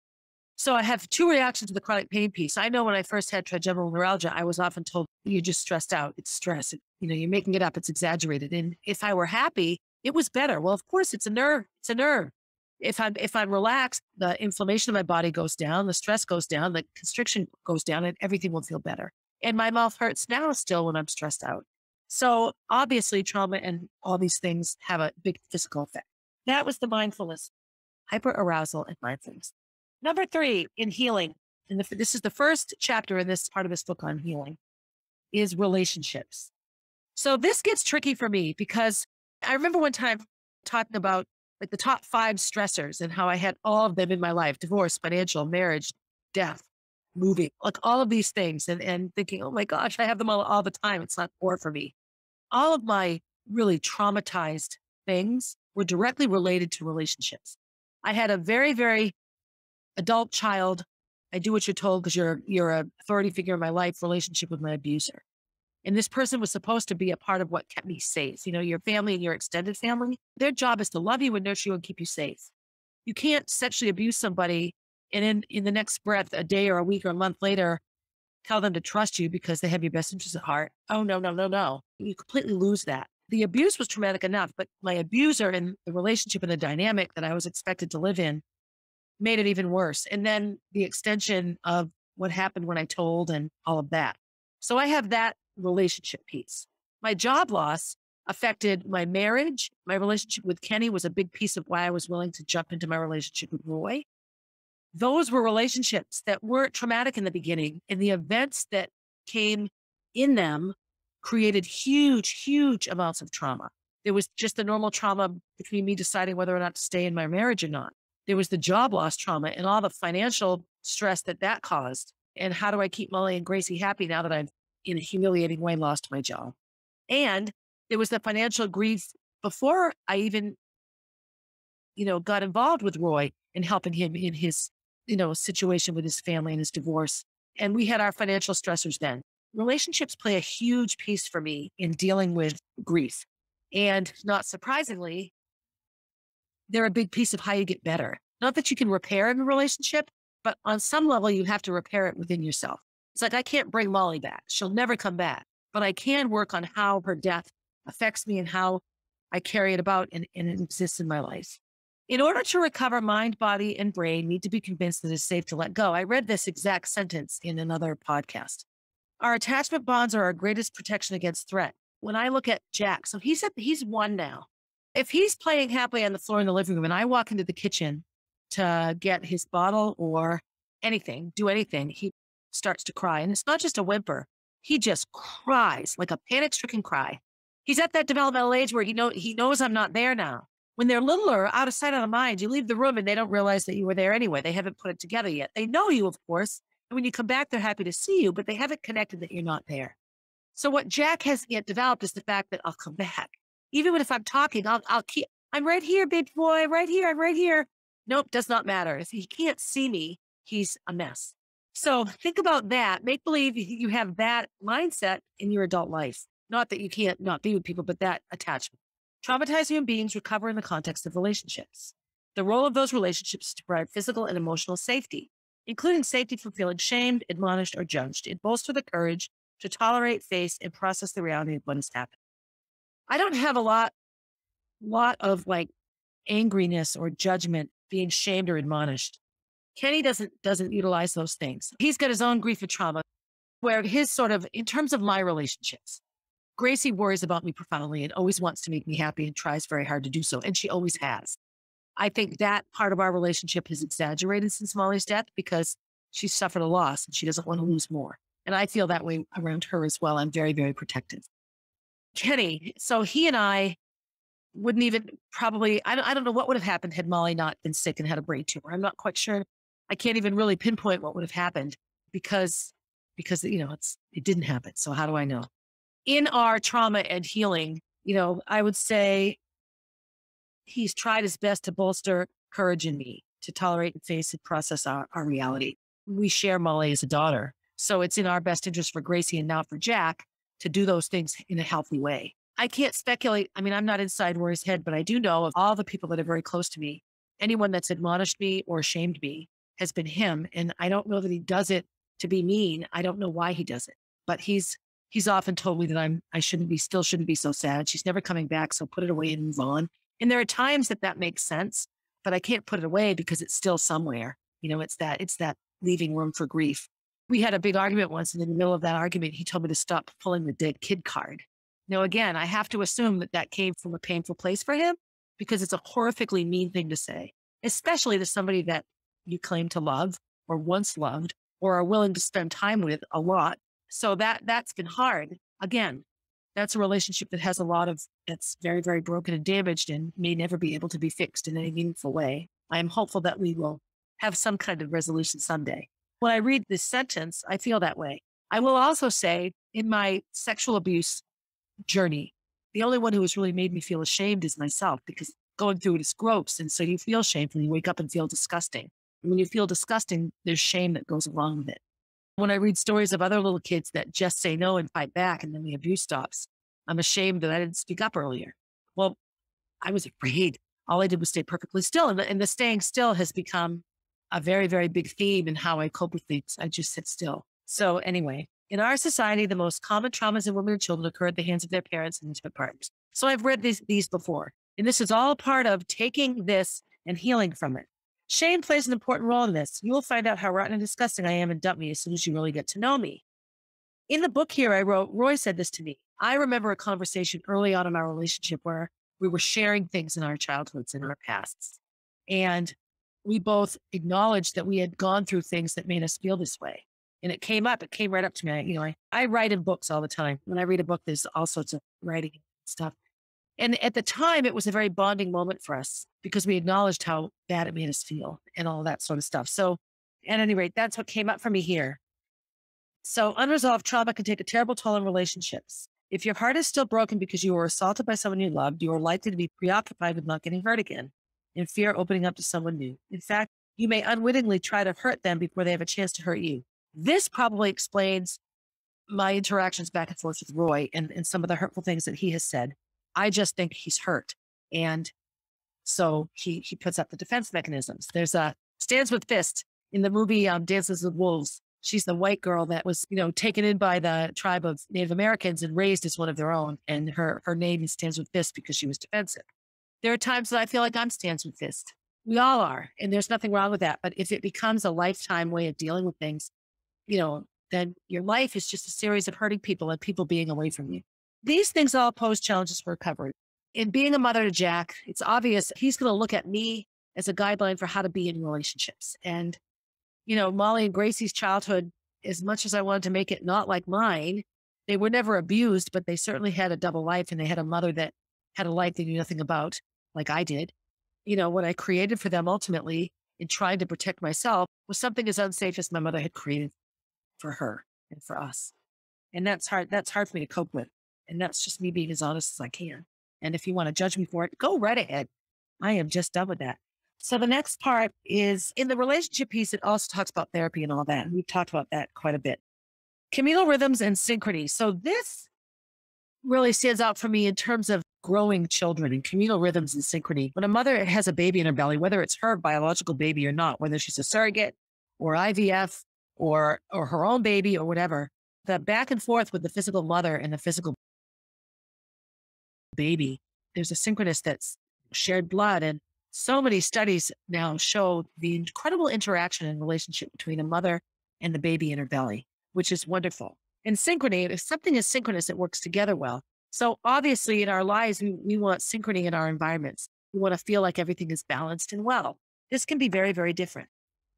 So I have 2 reactions to the chronic pain piece. I know when I first had trigeminal neuralgia, I was often told, you're just stressed out. It's stress. You're making it up. It's exaggerated. And if I were happy, it was better. Well, of course, it's a nerve. It's a nerve. If I'm relaxed, the inflammation of my body goes down, the stress goes down, the constriction goes down, and everything will feel better. And my mouth hurts now still when I'm stressed out. So obviously trauma and all these things have a big physical effect. That was the mindfulness, hyperarousal and mindfulness. Number 3 in healing, and this is the first chapter in this part of this book on healing, is relationships. So this gets tricky for me because I remember one time talking about like the top 5 stressors and how I had all of them in my life: divorce, financial, marriage, death, moving, like all of these things, and thinking, oh my gosh, I have them all the time. It's not poor for me. All of my really traumatized things were directly related to relationships. I had a very, very adult child. I do what you're told because you're an authority figure in my life relationship with my abuser. And this person was supposed to be a part of what kept me safe. Your family and your extended family, their job is to love you and nurture you and keep you safe. You can't sexually abuse somebody and in the next breath, a day or a week or a month later, tell them to trust you because they have your best interests at heart. Oh, no, no, no, no. You completely lose that. The abuse was traumatic enough, but my abuser and the relationship and the dynamic that I was expected to live in made it even worse. And then the extension of what happened when I told and all of that. So I have that relationship piece. My job loss affected my marriage. My relationship with Kenny was a big piece of why I was willing to jump into my relationship with Roy. Those were relationships that weren't traumatic in the beginning, and the events that came in them created huge, huge amounts of trauma. There was just the normal trauma between me deciding whether or not to stay in my marriage or not. There was the job loss trauma and all the financial stress that caused. And how do I keep Molly and Gracie happy now that I've, in a humiliating way, lost my job? And there was the financial grief before I even, got involved with Roy and helping him in his, situation with his family and his divorce. And we had our financial stressors then. Relationships play a huge piece for me in dealing with grief. And not surprisingly, they're a big piece of how you get better. Not that you can repair in a relationship, but on some level, you have to repair it within yourself. It's like, I can't bring Molly back. She'll never come back, but I can work on how her death affects me and how I carry it about and it exists in my life. In order to recover, mind, body, and brain need to be convinced that it's safe to let go. I read this exact sentence in another podcast. Our attachment bonds are our greatest protection against threat. When I look at Jack, so he said he's one now. If he's playing happily on the floor in the living room and I walk into the kitchen to get his bottle or anything, do anything, he starts to cry. And it's not just a whimper. He just cries like a panic-stricken cry. He's at that developmental age where he knows I'm not there now. When they're littler, out of sight, out of mind, you leave the room and they don't realize that you were there anyway. They haven't put it together yet. They know you, of course. And when you come back, they're happy to see you, but they haven't connected that you're not there. So what Jack hasn't yet developed is the fact that I'll come back. Even if I'm talking, I'll keep, I'm right here, baby boy, right here, I'm right here. Nope, does not matter. If he can't see me, he's a mess. So think about that. Make believe you have that mindset in your adult life. Not that you can't not be with people, but that attachment. Traumatized human beings recover in the context of relationships. The role of those relationships is to provide physical and emotional safety, including safety from feeling shamed, admonished, or judged. It bolsters the courage to tolerate, face, and process the reality of what has happened. I don't have a lot of like angriness or judgment, being shamed or admonished. Kenny doesn't utilize those things. He's got his own grief and trauma where his sort of, in terms of my relationships, Gracie worries about me profoundly and always wants to make me happy and tries very hard to do so. And she always has. I think that part of our relationship has exaggerated since Molly's death because she suffered a loss and she doesn't want to lose more. And I feel that way around her as well. I'm very, very protective. Kenny, so he and I wouldn't even probably, I don't know what would have happened had Molly not been sick and had a brain tumor. I'm not quite sure. I can't even really pinpoint what would have happened because it didn't happen. So how do I know? In our trauma and healing, I would say he's tried his best to bolster courage in me, to tolerate and face and process our reality. We share Molly as a daughter. So it's in our best interest for Gracie and now for Jack to do those things in a healthy way. I can't speculate. I mean, I'm not inside Rory's head, but I do know of all the people that are very close to me, anyone that's admonished me or shamed me has been him. And I don't know that he does it to be mean. I don't know why he does it, but he's often told me that I still shouldn't be so sad. She's never coming back. So put it away and move on. And there are times that makes sense, but I can't put it away because it's still somewhere. It's that leaving room for grief. We had a big argument once, and in the middle of that argument, he told me to stop pulling the dead kid card. Again, I have to assume that came from a painful place for him because it's a horrifically mean thing to say, especially to somebody that you claim to love or once loved or are willing to spend time with a lot. So that's been hard. Again, that's a relationship that has that's very, very broken and damaged and may never be able to be fixed in any meaningful way. I am hopeful that we will have some kind of resolution someday. When I read this sentence, I feel that way. I will also say in my sexual abuse journey, the only one who has really made me feel ashamed is myself because going through it is gross. And so you feel shameful. You wake up and feel disgusting. And when you feel disgusting, there's shame that goes along with it. When I read stories of other little kids that just say no and fight back and then the abuse stops, I'm ashamed that I didn't speak up earlier. Well, I was afraid. All I did was stay perfectly still. And the staying still has become a very, very big theme in how I cope with things. I just sit still. So anyway, in our society, the most common traumas in women and children occur at the hands of their parents and intimate partners. So I've read these before. And this is all part of taking this and healing from it. Shame plays an important role in this. You will find out how rotten and disgusting I am and dump me as soon as you really get to know me. In the book here I wrote, Roy said this to me. I remember a conversation early on in our relationship where we were sharing things in our childhoods and our pasts. And we both acknowledged that we had gone through things that made us feel this way. And it came right up to me. I write in books all the time. When I read a book, there's all sorts of writing and stuff. And at the time, it was a very bonding moment for us because we acknowledged how bad it made us feel and all that sort of stuff. So at any rate, that's what came up for me here. So unresolved trauma can take a terrible toll on relationships. If your heart is still broken because you were assaulted by someone you loved, you are likely to be preoccupied with not getting hurt again and fear opening up to someone new. In fact, you may unwittingly try to hurt them before they have a chance to hurt you. This probably explains my interactions back and forth with Roy and some of the hurtful things that he has said. I just think he's hurt. And so he puts up the defense mechanisms. There's a stands with fist in the movie Dances with Wolves. She's the white girl that was, taken in by the tribe of Native Americans and raised as one of their own. And her name stands with fist because she was defensive. There are times that I feel like I'm Stan's with fist. We all are. And there's nothing wrong with that. But if it becomes a lifetime way of dealing with things, then your life is just a series of hurting people and people being away from you. These things all pose challenges for recovery. In being a mother to Jack, it's obvious he's going to look at me as a guideline for how to be in relationships. And, Molly and Gracie's childhood, as much as I wanted to make it not like mine, they were never abused, but they certainly had a double life, and they had a mother that had a life they knew nothing about, like I did. What I created for them ultimately in trying to protect myself was something as unsafe as my mother had created for her and for us. And that's hard. That's hard for me to cope with. And that's just me being as honest as I can. And if you want to judge me for it, go right ahead. I am just done with that. So the next part is in the relationship piece. It also talks about therapy and all that. And we've talked about that quite a bit. Communal rhythms and synchrony. So this really stands out for me in terms of growing children and communal rhythms and synchrony. When a mother has a baby in her belly, whether it's her biological baby or not, whether she's a surrogate or IVF or her own baby or whatever, the back and forth with the physical mother and the physical baby, there's a synchronous that's shared blood. And so many studies now show the incredible interaction and relationship between a mother and the baby in her belly, which is wonderful. And synchrony, if something is synchronous, it works together well. So obviously in our lives, we want synchrony in our environments. We want to feel like everything is balanced and well. This can be very, very different.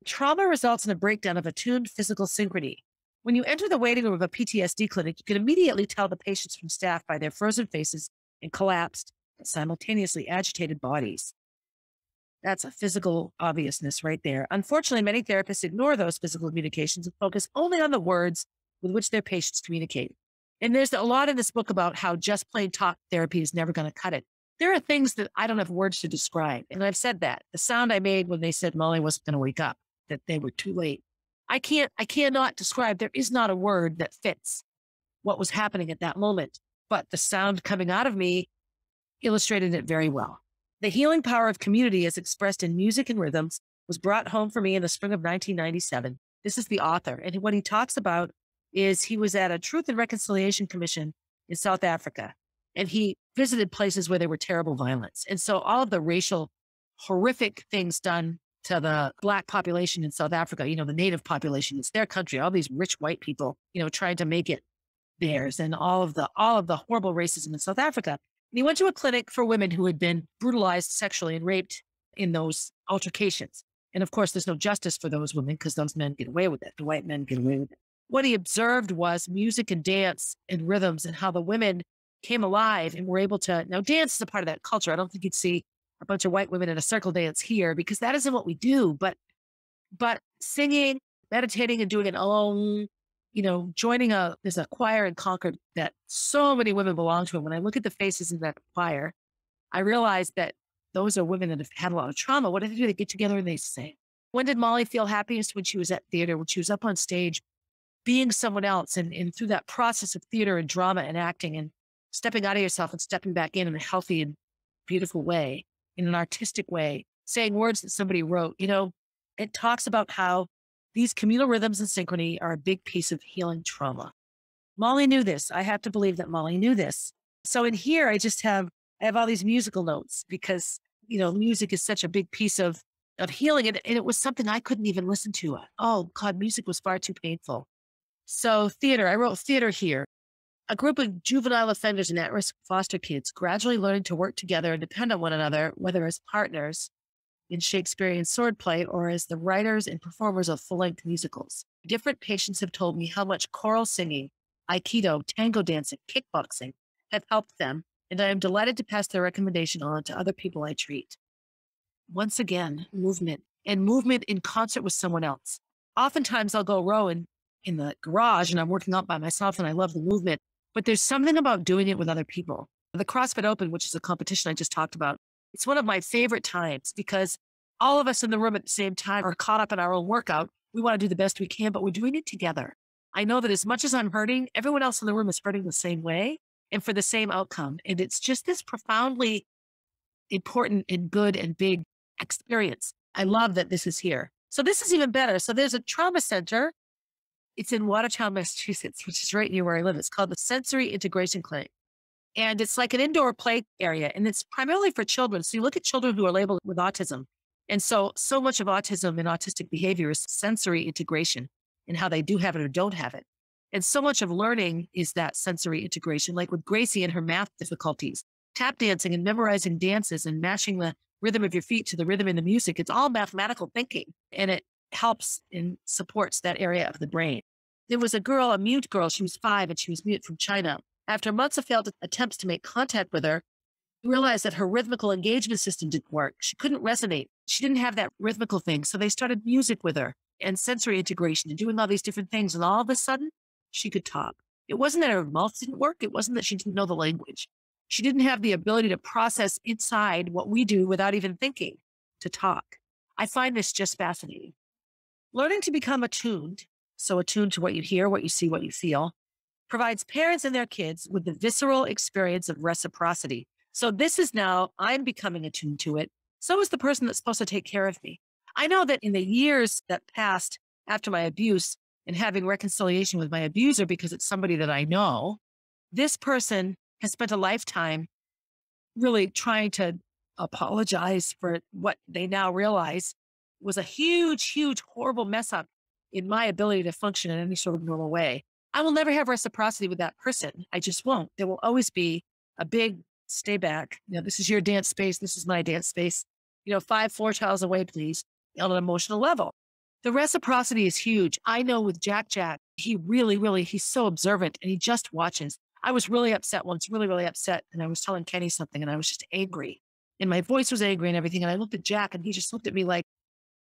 Trauma results in a breakdown of attuned physical synchrony. When you enter the waiting room of a PTSD clinic, you can immediately tell the patients from staff by their frozen faces and collapsed, simultaneously agitated bodies. That's a physical obviousness right there. Unfortunately, many therapists ignore those physical communications and focus only on the words with which their patients communicate. And there's a lot in this book about how just plain talk therapy is never going to cut it. There are things that I don't have words to describe. And I've said that. The sound I made when they said Molly wasn't going to wake up, that they were too late. I cannot describe. There is not a word that fits what was happening at that moment. But the sound coming out of me illustrated it very well. The healing power of community as expressed in music and rhythms was brought home for me in the spring of 1997. This is the author. And what he talks about is he was at a Truth and Reconciliation Commission in South Africa, and he visited places where there were terrible violence. And so all of the racial, horrific things done to the Black population in South Africa, the native population, it's their country, all these rich white people, trying to make it theirs, and all of the horrible racism in South Africa. And he went to a clinic for women who had been brutalized sexually and raped in those altercations. And of course, there's no justice for those women because those men get away with it. The white men get away with it. What he observed was music and dance and rhythms and how the women came alive and were able to. Now, dance is a part of that culture. I don't think you'd see a bunch of white women in a circle dance here because that isn't what we do. But singing, meditating, and doing it alone, joining there's a choir in Concord that so many women belong to. And when I look at the faces in that choir, I realize that those are women that have had a lot of trauma. What do? They get together and they sing. When did Molly feel happiest? When she was at theater, when she was up on stage, being someone else, and through that process of theater and drama and acting and stepping out of yourself and stepping back in a healthy and beautiful way, in an artistic way, saying words that somebody wrote. It talks about how these communal rhythms and synchrony are a big piece of healing trauma. Molly knew this. I have to believe that Molly knew this. So in here, I have all these musical notes because, music is such a big piece of healing. And it was something I couldn't even listen to. Oh God, music was far too painful. So theater, I wrote theater here. A group of juvenile offenders and at-risk foster kids gradually learning to work together and depend on one another, whether as partners in Shakespearean swordplay or as the writers and performers of full-length musicals. Different patients have told me how much choral singing, Aikido, tango dancing, kickboxing have helped them, and I am delighted to pass their recommendation on to other people I treat. Once again, movement, and movement in concert with someone else. Oftentimes I'll go row in the garage and I'm working out by myself and I love the movement, but there's something about doing it with other people. The CrossFit Open, which is a competition I just talked about, it's one of my favorite times because all of us in the room at the same time are caught up in our own workout. We want to do the best we can, but we're doing it together. I know that as much as I'm hurting, everyone else in the room is hurting the same way and for the same outcome. And it's just this profoundly important and good and big experience. I love that this is here. So this is even better. So there's a trauma center. It's in Watertown, Massachusetts, which is right near where I live. It's called the Sensory Integration Clinic. And it's like an indoor play area, and it's primarily for children. So you look at children who are labeled with autism. And so much of autism and autistic behavior is sensory integration and how they do have it or don't have it. And so much of learning is that sensory integration, like with Gracie and her math difficulties, tap dancing and memorizing dances and matching the rhythm of your feet to the rhythm in the music. It's all mathematical thinking, and it helps and supports that area of the brain. There was a girl, a mute girl. She was 5 and she was mute from China. After months of failed attempts to make contact with her, realized that her rhythmical engagement system didn't work. She couldn't resonate. She didn't have that rhythmical thing. So they started music with her and sensory integration and doing all these different things. And all of a sudden, she could talk. It wasn't that her mouth didn't work. It wasn't that she didn't know the language. She didn't have the ability to process inside what we do without even thinking, to talk. I find this just fascinating. Learning to become attuned, so attuned to what you hear, what you see, what you feel, provides parents and their kids with the visceral experience of reciprocity. So this is now, I'm becoming attuned to it. So is the person that's supposed to take care of me. I know that in the years that passed after my abuse and having reconciliation with my abuser, because it's somebody that I know, this person has spent a lifetime really trying to apologize for what they now realize was a huge, huge, horrible mess up in my ability to function in any sort of normal way. I will never have reciprocity with that person. I just won't. There will always be a big stay back. This is your dance space. This is my dance space. 4 tiles away, please, on an emotional level. The reciprocity is huge. I know with Jack, he really, he's so observant and he just watches. I was really upset once, really upset. And I was telling Kenny something and I was just angry. And my voice was angry and everything. And I looked at Jack and he just looked at me like,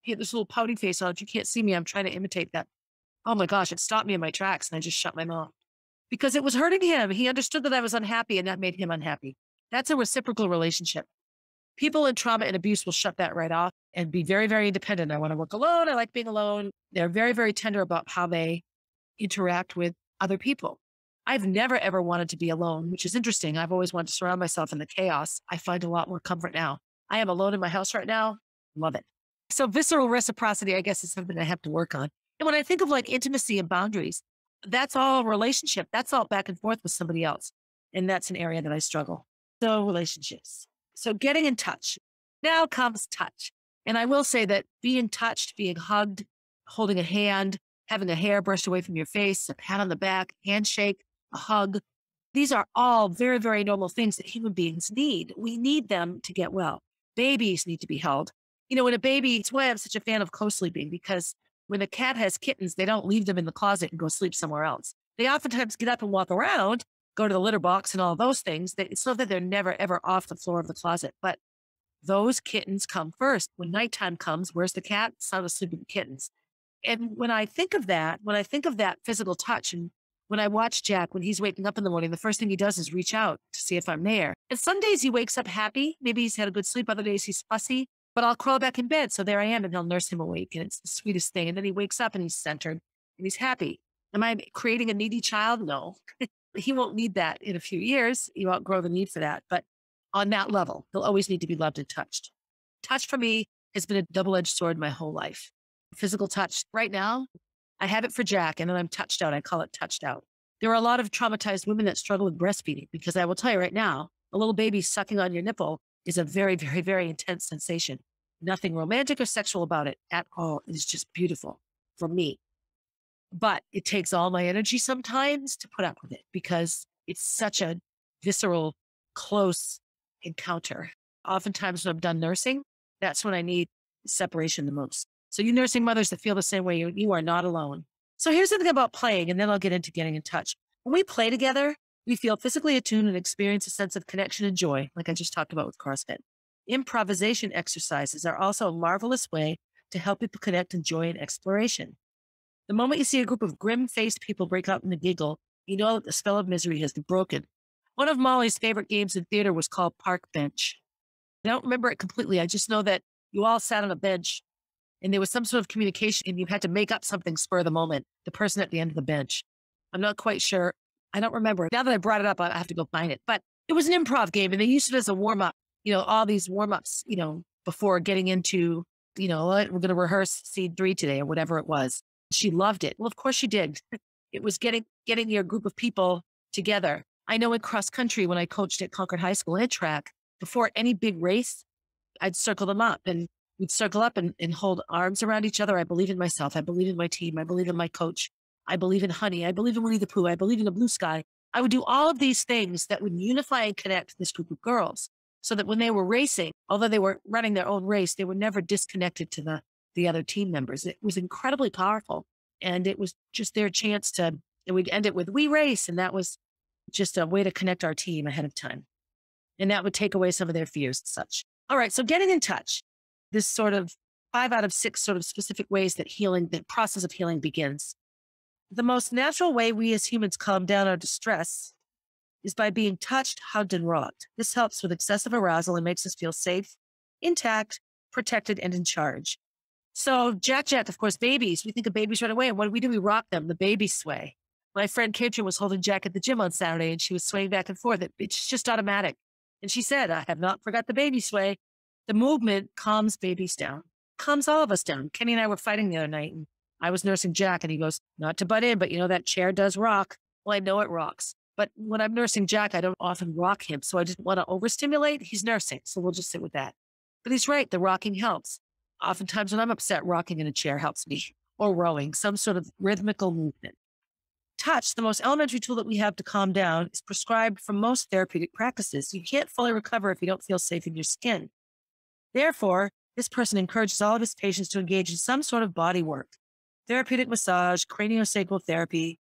he had this little pouty face on it. You can't see me. I'm trying to imitate that. Oh my gosh, it stopped me in my tracks and I just shut my mouth because it was hurting him. He understood that I was unhappy and that made him unhappy. That's a reciprocal relationship. People in trauma and abuse will shut that right off and be very, very independent. I want to work alone. I like being alone. They're very, very tender about how they interact with other people. I've never, ever wanted to be alone, which is interesting. I've always wanted to surround myself in the chaos. I find a lot more comfort now. I am alone in my house right now. Love it. So visceral reciprocity, I guess, is something I have to work on. And when I think of like intimacy and boundaries, that's all relationship. That's all back and forth with somebody else. And that's an area that I struggle. So relationships. So getting in touch. Now comes touch. And I will say that being touched, being hugged, holding a hand, having a hair brushed away from your face, a pat on the back, handshake, a hug. These are all very, very normal things that human beings need. We need them to get well. Babies need to be held. When a baby, it's why I'm such a fan of co-sleeping, because when a cat has kittens, they don't leave them in the closet and go sleep somewhere else. They oftentimes get up and walk around, go to the litter box and all those things. It's not that they're never, ever off the floor of the closet, but those kittens come first. When nighttime comes, where's the cat? Sound asleep with the kittens. And when I think of that physical touch, and when I watch Jack, when he's waking up in the morning, the first thing he does is reach out to see if I'm there. And some days he wakes up happy. Maybe he's had a good sleep. Other days he's fussy, but I'll crawl back in bed. So there I am and he'll nurse him awake. And it's the sweetest thing. And then he wakes up and he's centered and he's happy. Am I creating a needy child? No. He won't need that in a few years. You outgrow the need for that. But on that level, he'll always need to be loved and touched. Touch for me has been a double-edged sword my whole life. Physical touch. Right now, I have it for Jack, and then I'm touched out. I call it touched out. There are a lot of traumatized women that struggle with breastfeeding because I will tell you right now, a little baby sucking on your nipple is a very, very, very intense sensation. Nothing romantic or sexual about it at all. It is just beautiful for me. But it takes all my energy sometimes to put up with it because it's such a visceral, close encounter. Oftentimes when I'm done nursing, that's when I need separation the most. So you nursing mothers that feel the same way, you are not alone. So here's the thing about playing, and then I'll get into getting in touch. When we play together, we feel physically attuned and experience a sense of connection and joy, like I just talked about with CrossFit. Improvisation exercises are also a marvelous way to help people connect in joy and exploration. The moment you see a group of grim-faced people break out in a giggle, you know that the spell of misery has been broken. One of Molly's favorite games in theater was called Park Bench. I don't remember it completely. I just know that you all sat on a bench and there was some sort of communication and you had to make up something spur of the moment, the person at the end of the bench. I'm not quite sure. I don't remember. Now that I brought it up, I have to go find it. But it was an improv game and they used it as a warm-up, all these warm-ups, before getting into, we're going to rehearse scene 3 today or whatever it was. She loved it. Well, of course she did. It was getting your group of people together. I know in cross country, when I coached at Concord High School and track, before any big race, I'd circle them up and we'd circle up and hold arms around each other. I believe in myself. I believe in my team. I believe in my coach. I believe in honey. I believe in Winnie the Pooh. I believe in the blue sky. I would do all of these things that would unify and connect this group of girls so that when they were racing, although they were running their own race, they were never disconnected to the other team members. It was incredibly powerful. And it was just their chance to, and we'd end it with "we race." And that was just a way to connect our team ahead of time. And that would take away some of their fears and such. All right. So getting in touch, this sort of 5 out of 6 sort of specific ways that healing, the process of healing begins. The most natural way we as humans calm down our distress is by being touched, hugged, and rocked. This helps with excessive arousal and makes us feel safe, intact, protected, and in charge. So Jack, of course, babies, we think of babies right away. And what do? We rock them, the baby sway. My friend Katrin was holding Jack at the gym on Saturday and she was swaying back and forth. It's just automatic. And she said, "I have not forgot the baby sway." The movement calms babies down, calms all of us down. Kenny and I were fighting the other night and I was nursing Jack and he goes, "Not to butt in, but you know, that chair does rock." Well, I know it rocks, but when I'm nursing Jack, I don't often rock him. So I didn't want to overstimulate. He's nursing. So we'll just sit with that. But he's right. The rocking helps. Oftentimes when I'm upset, rocking in a chair helps me, or rowing, some sort of rhythmical movement. Touch, the most elementary tool that we have to calm down, is prescribed for most therapeutic practices. You can't fully recover if you don't feel safe in your skin. Therefore, this person encourages all of his patients to engage in some sort of body work. Therapeutic massage, craniosacral therapy,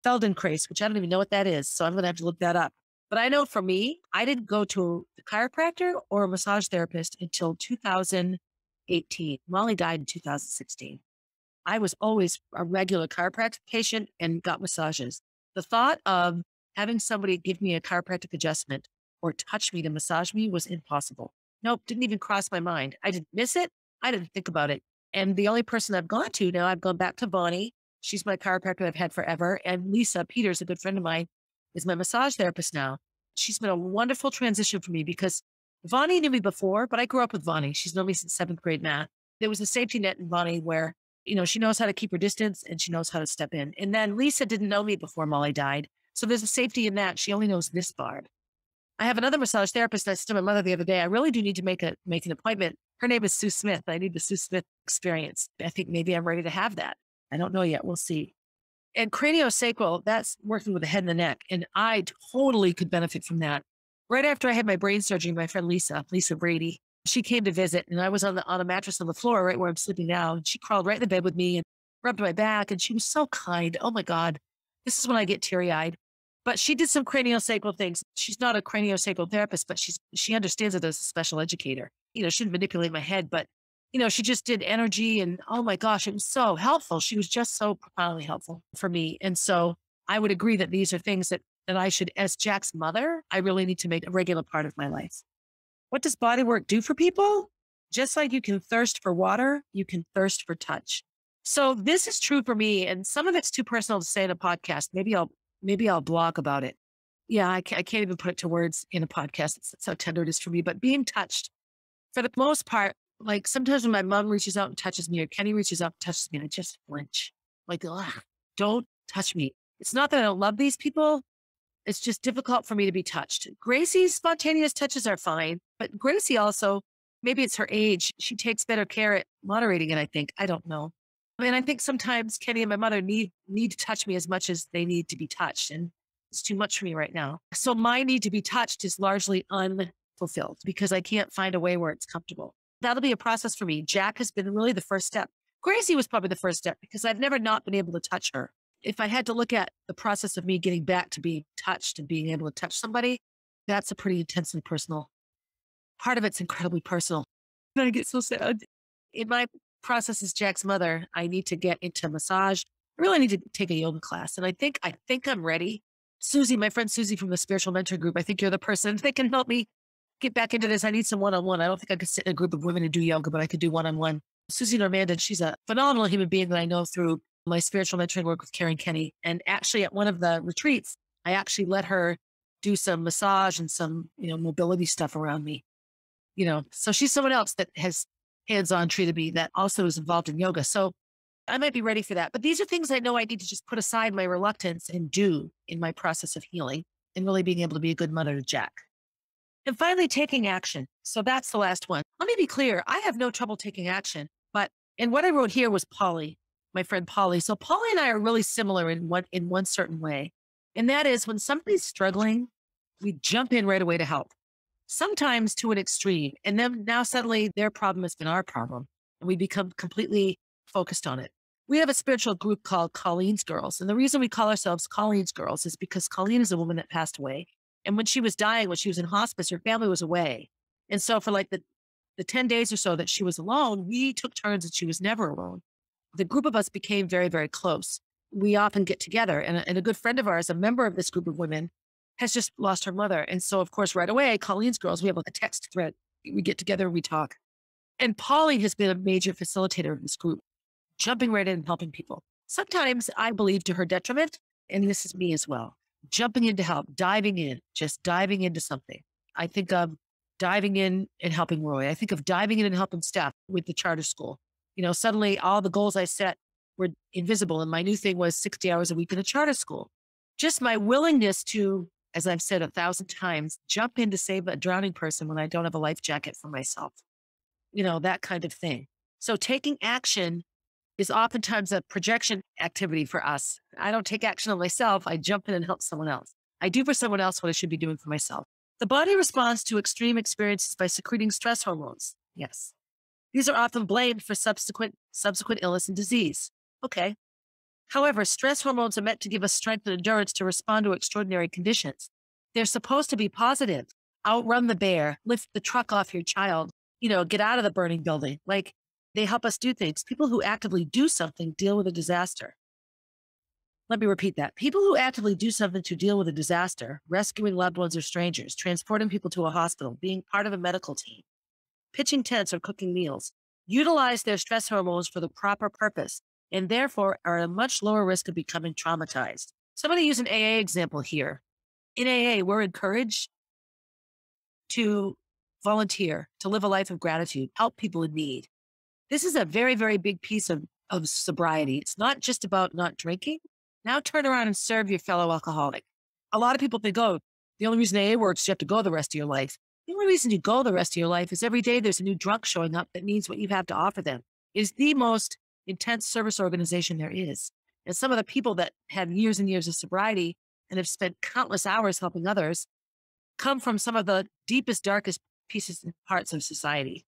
Feldenkrais, which I don't even know what that is, so I'm going to have to look that up. But I know for me, I didn't go to a chiropractor or a massage therapist until 2018. Molly died in 2016. I was always a regular chiropractic patient and got massages. The thought of having somebody give me a chiropractic adjustment or touch me to massage me was impossible. Nope, didn't even cross my mind. I didn't miss it. I didn't think about it. And the only person I've gone to now, I've gone back to Bonnie. She's my chiropractor I've had forever. And Lisa Peters, a good friend of mine, is my massage therapist now. She's been a wonderful transition for me because Vonnie knew me before, but I grew up with Vonnie. She's known me since 7th grade math. There was a safety net in Vonnie where, you know, she knows how to keep her distance and she knows how to step in. And then Lisa didn't know me before Molly died. So there's a safety in that. She only knows this Barb. I have another massage therapist. I said to my mother the other day, I really do need to make an appointment. Her name is Sue Smith. I need the Sue Smith experience. I think maybe I'm ready to have that. I don't know yet. We'll see. And craniosacral, that's working with the head and the neck. And I totally could benefit from that. Right after I had my brain surgery, my friend Lisa Brady, she came to visit and I was on a mattress on the floor right where I'm sleeping now. And she crawled right in the bed with me and rubbed my back. And she was so kind. Oh my God. This is when I get teary eyed. But she did some craniosacral things. She's not a craniosacral therapist, but she understands it as a special educator. You know, she didn't manipulate my head, but you know, she just did energy and oh my gosh, it was so helpful. She was just so profoundly helpful for me. And so I would agree that these are things that I should, as Jack's mother, I really need to make a regular part of my life. What does body work do for people? Just like you can thirst for water, you can thirst for touch. So this is true for me. And some of it's too personal to say in a podcast. Maybe I'll blog about it. Yeah, I can't even put it to words in a podcast. That's how tender it is for me. But being touched, for the most part, like sometimes when my mom reaches out and touches me or Kenny reaches out and touches me, I just flinch. Like, ugh, don't touch me. It's not that I don't love these people. It's just difficult for me to be touched. Gracie's spontaneous touches are fine, but Gracie also, maybe it's her age. She takes better care at moderating it, I think. I don't know. I mean, I think sometimes Kenny and my mother need to touch me as much as they need to be touched. And it's too much for me right now. So my need to be touched is largely unfulfilled because I can't find a way where it's comfortable. That'll be a process for me. Jack has been really the first step. Gracie was probably the first step because I've never not been able to touch her. If I had to look at the process of me getting back to being touched and being able to touch somebody, that's a pretty intensely personal. Part of it's incredibly personal. And I get so sad. In my process as Jack's mother, I need to get into massage. I really need to take a yoga class. And I think I'm ready. Susie, my friend Susie from the spiritual mentor group, I think you're the person that can help me get back into this. I need some one-on-one. I don't think I could sit in a group of women and do yoga, but I could do one-on-one. Susie Normandin, she's a phenomenal human being that I know through my spiritual mentoring work with Karen Kenny. And actually at one of the retreats, I actually let her do some massage and some, mobility stuff around me, so she's someone else that has hands-on treated me that also is involved in yoga. So I might be ready for that. But these are things I know I need to just put aside my reluctance and do in my process of healing. and really being able to be a good mother to Jack. And finally, taking action. So that's the last one. Let me be clear. I have no trouble taking action, and what I wrote here was Polly, my friend Polly. So Polly and I are really similar in one certain way. And that is when somebody's struggling, we jump in right away to help, sometimes to an extreme. And then now suddenly their problem has been our problem and we become completely focused on it. We have a spiritual group called Colleen's Girls. And the reason we call ourselves Colleen's Girls is because Colleen is a woman that passed away. And when she was dying, when she was in hospice, her family was away. And so for like the 10 days or so that she was alone, we took turns and she was never alone. The group of us became very, very close. We often get together. And a good friend of ours, a member of this group of women, has just lost her mother. And so, of course, right away, Colleen's Girls, we have like a text thread. We get together, we talk. And Polly has been a major facilitator of this group, jumping right in and helping people. Sometimes I believe to her detriment, and this is me as well, jumping in to help, diving in, just diving into something. I think of diving in and helping Roy. I think of diving in and helping Steph with the charter school. Suddenly all the goals I set were invisible. And my new thing was 60 hours a week in a charter school. Just my willingness to, as I've said 1,000 times, jump in to save a drowning person when I don't have a life jacket for myself. That kind of thing. So taking action is oftentimes a projection activity for us. I don't take action on myself. I jump in and help someone else. I do for someone else what I should be doing for myself. The body responds to extreme experiences by secreting stress hormones. Yes. These are often blamed for subsequent illness and disease. Okay. However, stress hormones are meant to give us strength and endurance to respond to extraordinary conditions. They're supposed to be positive. Outrun the bear, lift the truck off your child, get out of the burning building. Like, they help us do things. People who actively do something deal with a disaster. Let me repeat that. People who actively do something to deal with a disaster, rescuing loved ones or strangers, transporting people to a hospital, being part of a medical team, pitching tents or cooking meals, utilize their stress hormones for the proper purpose, and therefore are at a much lower risk of becoming traumatized. So I'm going to use an AA example here. In AA, we're encouraged to volunteer, to live a life of gratitude, help people in need. This is a very, very big piece of sobriety. It's not just about not drinking. Now turn around and serve your fellow alcoholic. A lot of people think, oh, the only reason AA works is you have to go the rest of your life. The only reason you go the rest of your life is every day there's a new drunk showing up that needs what you have to offer them. It is the most intense service organization there is. And some of the people that have years and years of sobriety and have spent countless hours helping others come from some of the deepest, darkest pieces and parts of society.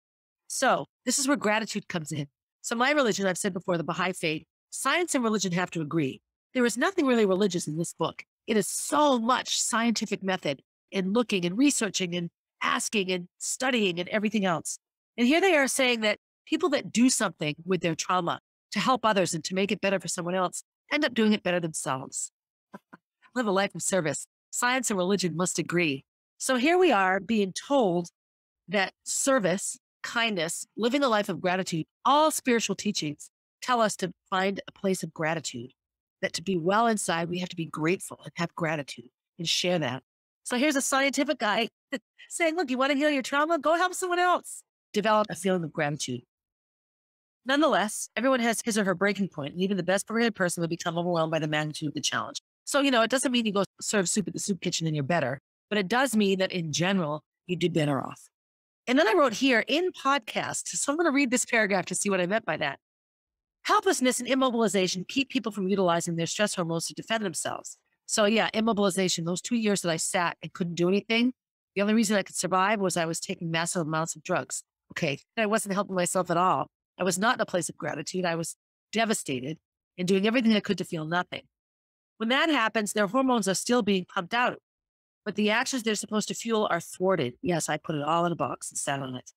So this is where gratitude comes in. So my religion, I've said before, the Baha'i faith, science and religion have to agree. There is nothing really religious in this book. It is so much scientific method in looking and researching and asking and studying and everything else. And here they are saying that people that do something with their trauma to help others and to make it better for someone else end up doing it better themselves. Live a life of service. Science and religion must agree. So here we are being told that service, kindness, living a life of gratitude, all spiritual teachings tell us to find a place of gratitude, that to be well inside, we have to be grateful and have gratitude and share that. So here's a scientific guy saying, look, you want to heal your trauma? Go help someone else. Develop a feeling of gratitude. Nonetheless, everyone has his or her breaking point, and even the best prepared person will become overwhelmed by the magnitude of the challenge. So, it doesn't mean you go serve soup at the soup kitchen and you're better, but it does mean that in general, you do better off. And then I wrote here in podcast, so I'm going to read this paragraph to see what I meant by that. Helplessness and immobilization keep people from utilizing their stress hormones to defend themselves. So yeah, immobilization, those 2 years that I sat and couldn't do anything, the only reason I could survive was I was taking massive amounts of drugs. Okay, I wasn't helping myself at all. I was not in a place of gratitude. I was devastated and doing everything I could to feel nothing. When that happens, their hormones are still being pumped out, but the actions they're supposed to fuel are thwarted. Yes, I put it all in a box and sat on it.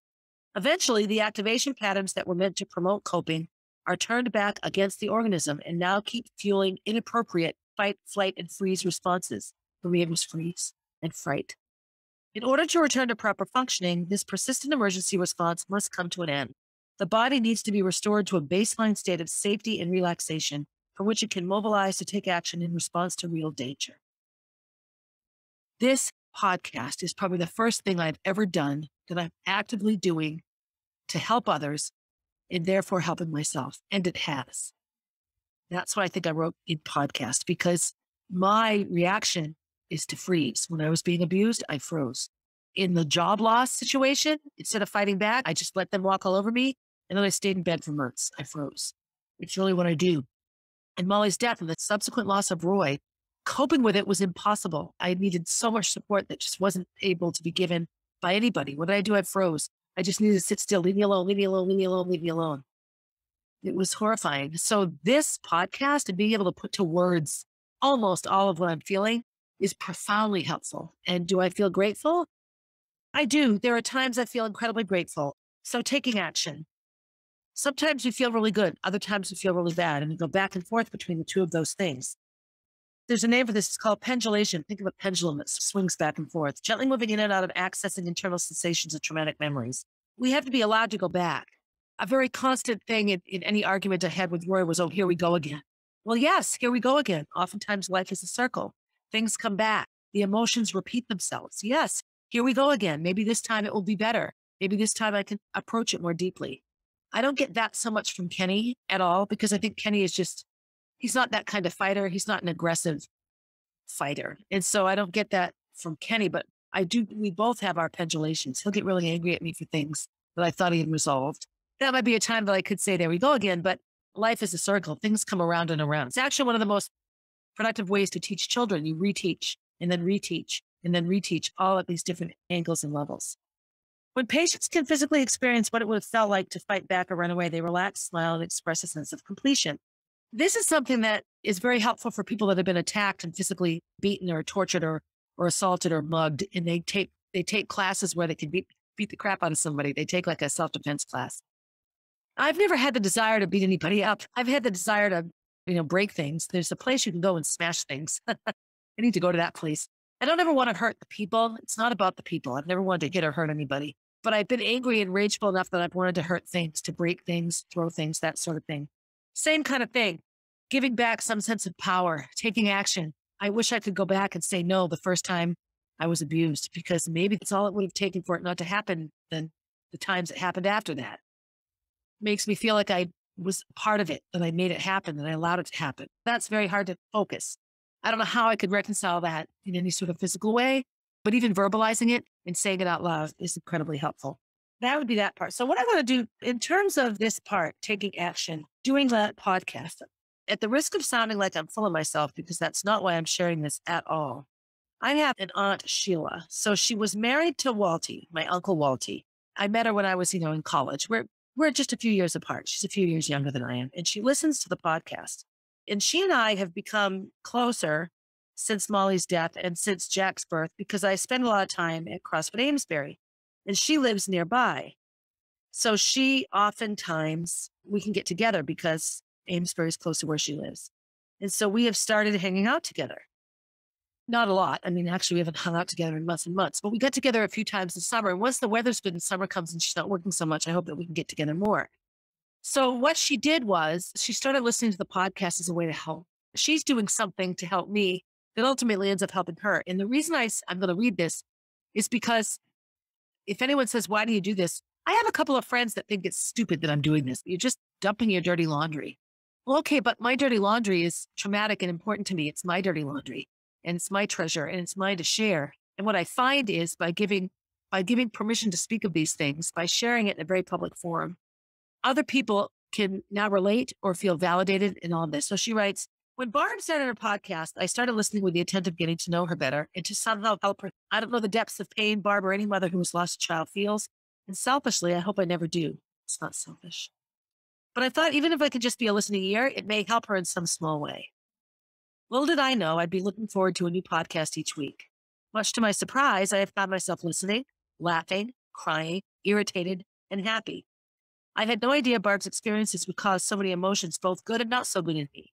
Eventually, the activation patterns that were meant to promote coping are turned back against the organism and now keep fueling inappropriate fight, flight, and freeze responses. For me, it was freeze and fright. In order to return to proper functioning, this persistent emergency response must come to an end. The body needs to be restored to a baseline state of safety and relaxation from which it can mobilize to take action in response to real danger. This podcast is probably the first thing I've ever done that I'm actively doing to help others and therefore helping myself. And it has. That's why I think I wrote in podcast, because my reaction is to freeze. When I was being abused, I froze. In the job loss situation, instead of fighting back, I just let them walk all over me. And then I stayed in bed for months. I froze. It's really what I do. And Molly's death and the subsequent loss of Roy, coping with it was impossible. I needed so much support that just wasn't able to be given by anybody. What did I do? I froze. I just needed to sit still. Leave me alone, leave me alone, leave me alone, leave me alone. It was horrifying. So this podcast and being able to put to words almost all of what I'm feeling is profoundly helpful. And do I feel grateful? I do. There are times I feel incredibly grateful. So taking action. Sometimes we feel really good. Other times we feel really bad. And we go back and forth between the two of those things. There's a name for this. It's called pendulation. Think of a pendulum that swings back and forth, gently moving in and out of accessing internal sensations of traumatic memories. We have to be allowed to go back. A very constant thing in any argument I had with Roy was, oh, here we go again. Well, yes, here we go again. Oftentimes life is a circle. Things come back. The emotions repeat themselves. Yes, here we go again. Maybe this time it will be better. Maybe this time I can approach it more deeply. I don't get that so much from Kenny at all, because I think Kenny is just, he's not that kind of fighter. He's not an aggressive fighter. And so I don't get that from Kenny, but I do. We both have our pendulations. He'll get really angry at me for things that I thought he had resolved. That might be a time that I could say, there we go again, but life is a circle. Things come around and around. It's actually one of the most productive ways to teach children. You reteach and then reteach and then reteach, all at these different angles and levels. When patients can physically experience what it would have felt like to fight back or run away, they relax, smile, and express a sense of completion. This is something that is very helpful for people that have been attacked and physically beaten or tortured or assaulted or mugged. And they take classes where they can beat the crap out of somebody. They take like a self-defense class. I've never had the desire to beat anybody up. I've had the desire to, break things. There's a place you can go and smash things. I need to go to that place. I don't ever want to hurt the people. It's not about the people. I've never wanted to hit or hurt anybody. But I've been angry and rageful enough that I've wanted to hurt things, to break things, throw things, that sort of thing. Same kind of thing. Giving back some sense of power, taking action. I wish I could go back and say no the first time I was abused, because maybe that's all it would have taken for it not to happen than the times it happened after that. Makes me feel like I was part of it, that I made it happen, that I allowed it to happen. That's very hard to focus. I don't know how I could reconcile that in any sort of physical way, but even verbalizing it and saying it out loud is incredibly helpful. That would be that part. So what I want to do in terms of this part, taking action, doing that podcast, at the risk of sounding like I'm full of myself, because that's not why I'm sharing this at all. I have an aunt, Sheila. So she was married to Walty, my uncle Walty. I met her when I was, in college. We're just a few years apart. She's a few years younger than I am. And she listens to the podcast. And she and I have become closer since Molly's death and since Jack's birth, because I spend a lot of time at CrossFit Amesbury and she lives nearby. So oftentimes we can get together because Amesbury is close to where she lives. And so we have started hanging out together. Not a lot. I mean, actually we haven't hung out together in months and months, but we got together a few times in summer. And once the weather's good and summer comes and she's not working so much, I hope that we can get together more. So what she did was she started listening to the podcast as a way to help. She's doing something to help me that ultimately ends up helping her. And the reason I'm going to read this is because if anyone says, why do you do this? I have a couple of friends that think it's stupid that I'm doing this. You're just dumping your dirty laundry. Well, okay, but my dirty laundry is traumatic and important to me. It's my dirty laundry and it's my treasure and it's mine to share. And what I find is by giving permission to speak of these things, by sharing it in a very public forum, other people can now relate or feel validated in all of this. So she writes, when Barb started her podcast, I started listening with the intent of getting to know her better and to somehow help her. I don't know the depths of pain Barb or any mother who has lost a child feels. And selfishly, I hope I never do. It's not selfish. But I thought even if I could just be a listening ear, it may help her in some small way. Little did I know I'd be looking forward to a new podcast each week. Much to my surprise, I have found myself listening, laughing, crying, irritated, and happy. I had no idea Barb's experiences would cause so many emotions, both good and not so good in me.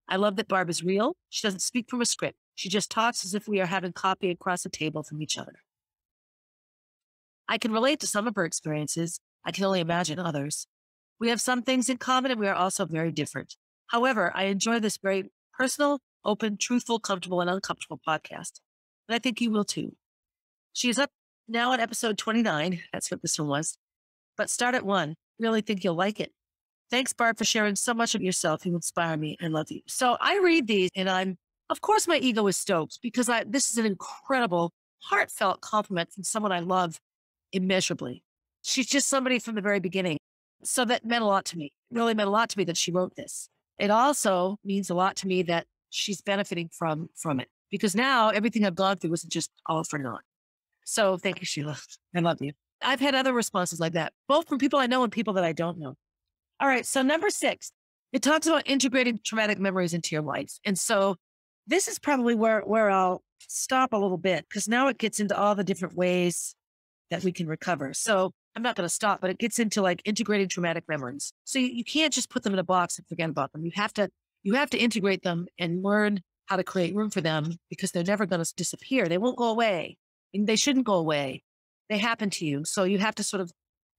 I love that Barb is real. She doesn't speak from a script. She just talks as if we are having coffee across a table from each other. I can relate to some of her experiences. I can only imagine others. We have some things in common and we are also very different. However, I enjoy this very personal, open, truthful, comfortable, and uncomfortable podcast. And I think you will too. She is up now at episode 29. That's what this one was. But start at 1. Really think you'll like it. Thanks, Barb, for sharing so much of yourself. You inspire me. I love you. So I read these and I'm Of course, my ego is stoked because this is an incredible, heartfelt compliment from someone I love immeasurably. She's just somebody from the very beginning. So that meant a lot to me. It really meant a lot to me that she wrote this. It also means a lot to me that she's benefiting from it because now everything I've gone through wasn't just all for naught. So thank you, Sheila. I love you. I've had other responses like that, both from people I know and people that I don't know. All right. So number 6, it talks about integrating traumatic memories into your life. And so this is probably where I'll stop a little bit because now it gets into all the different ways that we can recover. So I'm not going to stop, but it gets into like integrating traumatic memories. So you can't just put them in a box and forget about them. You have to integrate them and learn how to create room for them because they're never going to disappear. They won't go away and they shouldn't go away. They happen to you. So you have to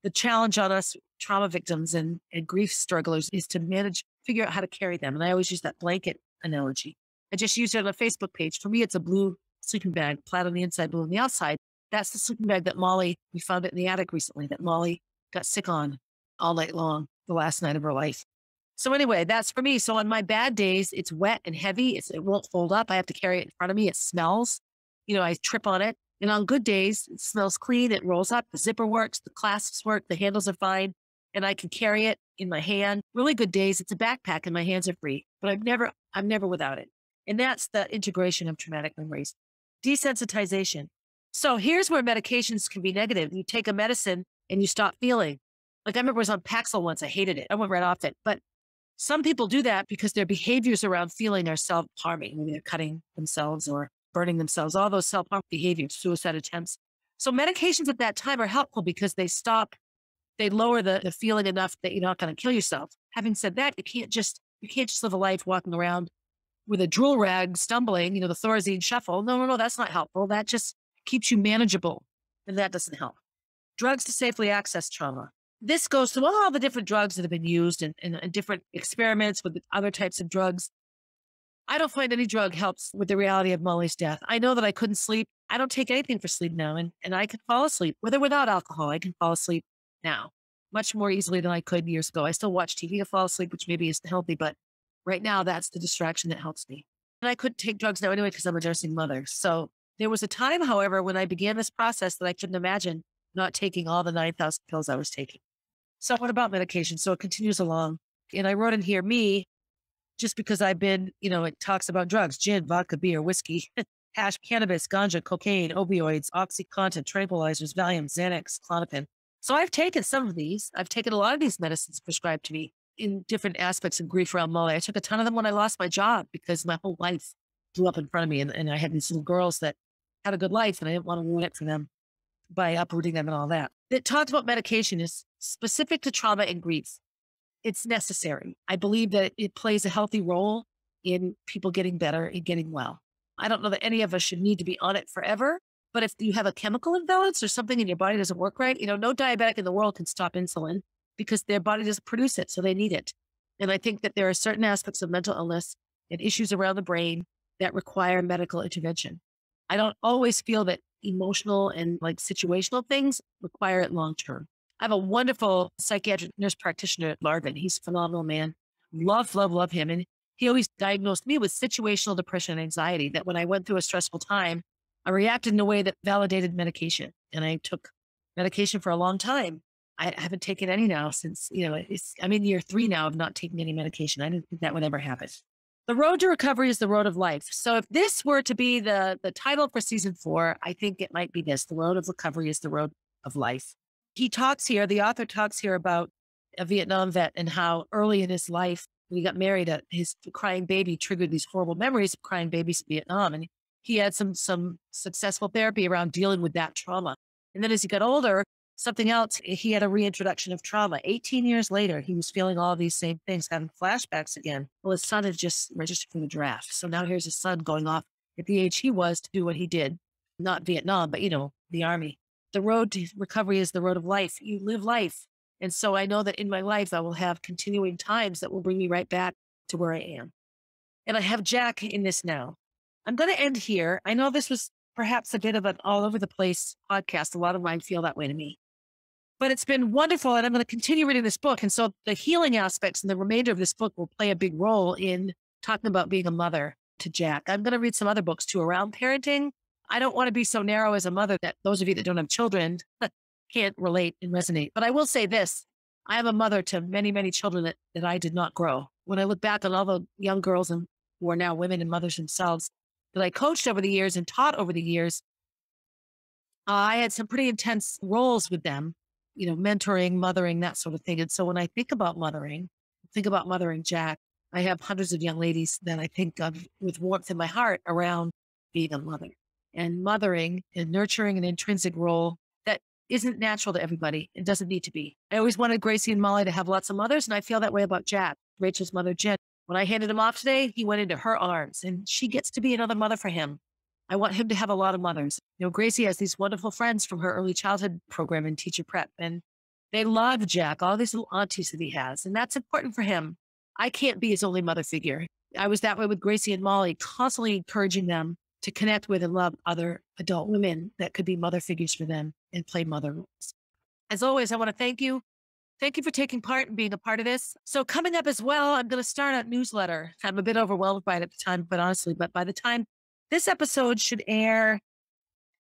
the challenge on us trauma victims and grief strugglers is to figure out how to carry them. And I always use that blanket analogy. I just used it on a Facebook page. For me, it's a blue sleeping bag, plaid on the inside, blue on the outside. That's the sleeping bag that we found it in the attic recently, that Molly got sick on all night long, the last night of her life. So anyway, that's for me. So on my bad days, it's wet and heavy. It won't fold up. I have to carry it in front of me. It smells. I trip on it. And on good days, it smells clean. It rolls up. The zipper works. The clasps work. The handles are fine. And I can carry it in my hand. Really good days, it's a backpack and my hands are free. But I'm never without it. And that's the integration of traumatic memories. Desensitization. So here's where medications can be negative. You take a medicine and you stop feeling. Like I remember I was on Paxil once. I hated it. I went right off it. But some people do that because their behaviors around feeling are self-harming. Maybe they're cutting themselves or burning themselves, all those self-harm behaviors, suicide attempts. So medications at that time are helpful because they lower the feeling enough that you're not going to kill yourself. Having said that, you can't just live a life walking around with a drool rag stumbling, the Thorazine shuffle. No, that's not helpful. That just keeps you manageable. And that doesn't help. Drugs to safely access trauma. This goes through all the different drugs that have been used and different experiments with other types of drugs. I don't find any drug helps with the reality of Molly's death. I know that I couldn't sleep. I don't take anything for sleep now. And I can fall asleep with or without alcohol. I can fall asleep now much more easily than I could years ago. I still watch TV to fall asleep, which maybe isn't healthy, but right now that's the distraction that helps me. And I couldn't take drugs now anyway because I'm a nursing mother. So there was a time, however, when I began this process that I couldn't imagine not taking all the 9,000 pills I was taking. So what about medication? So it continues along. And I wrote in here, me, just because I've been, it talks about drugs, gin, vodka, beer, whiskey, hash, cannabis, ganja, cocaine, opioids, OxyContin, tranquilizers, Valium, Xanax, Klonopin. So I've taken some of these. I've taken a lot of these medicines prescribed to me in different aspects of grief around Molly. I took a ton of them when I lost my job because my whole life blew up in front of me. And I had these little girls that had a good life and I didn't want to ruin it for them by uprooting them and all that. It talks about medication is specific to trauma and grief. It's necessary. I believe that it plays a healthy role in people getting better and getting well. I don't know that any of us should need to be on it forever, but if you have a chemical imbalance or something in your body doesn't work right, no diabetic in the world can stop insulin because their body doesn't produce it, so they need it. And I think that there are certain aspects of mental illness and issues around the brain that require medical intervention. I don't always feel that emotional and situational things require it long-term. I have a wonderful psychiatric nurse practitioner at Marvin. He's a phenomenal man. Love, love, love him. And he always diagnosed me with situational depression and anxiety, that when I went through a stressful time, I reacted in a way that validated medication. And I took medication for a long time. I haven't taken any now since, I'm in year 3 now of not taking any medication. I didn't think that would ever happen. The road to recovery is the road of life. So if this were to be the title for season 4, I think it might be this. The road of recovery is the road of life. The author talks here about a Vietnam vet and how early in his life, when he got married, his crying baby triggered these horrible memories of crying babies in Vietnam. And he had some successful therapy around dealing with that trauma. And then as he got older, something else, he had a reintroduction of trauma. 18 years later, he was feeling all these same things, having flashbacks again. Well, his son had just registered for the draft. So now here's his son going off at the age he was to do what he did. Not Vietnam, but, the army. The road to recovery is the road of life. You live life. And so I know that in my life, I will have continuing times that will bring me right back to where I am. And I have Jack in this now. I'm going to end here. I know this was perhaps a bit of an all over the place podcast. A lot of mine feel that way to me. But it's been wonderful, and I'm going to continue reading this book. And so the healing aspects and the remainder of this book will play a big role in talking about being a mother to Jack. I'm going to read some other books too around parenting. I don't want to be so narrow as a mother that those of you that don't have children can't relate and resonate. But I will say this. I am a mother to many, many children that I did not grow. When I look back on all the young girls and who are now women and mothers themselves that I coached over the years and taught over the years, I had some pretty intense roles with them, mentoring, mothering, that sort of thing. And so when I think about mothering Jack, I have hundreds of young ladies that I think of with warmth in my heart around being a mother and mothering and nurturing an intrinsic role that isn't natural to everybody. It doesn't need to be. I always wanted Gracie and Molly to have lots of mothers, and I feel that way about Jack, Rachel's mother, Jen. When I handed him off today, he went into her arms, and she gets to be another mother for him. I want him to have a lot of mothers. Gracie has these wonderful friends from her early childhood program in teacher prep, and they love Jack, all these little aunties that he has, and that's important for him. I can't be his only mother figure. I was that way with Gracie and Molly, constantly encouraging them to connect with and love other adult women that could be mother figures for them and play mother roles. As always, I want to thank you. Thank you for taking part and being a part of this. So coming up as well, I'm going to start a newsletter. I'm a bit overwhelmed by it at the time, but by the time this episode should air,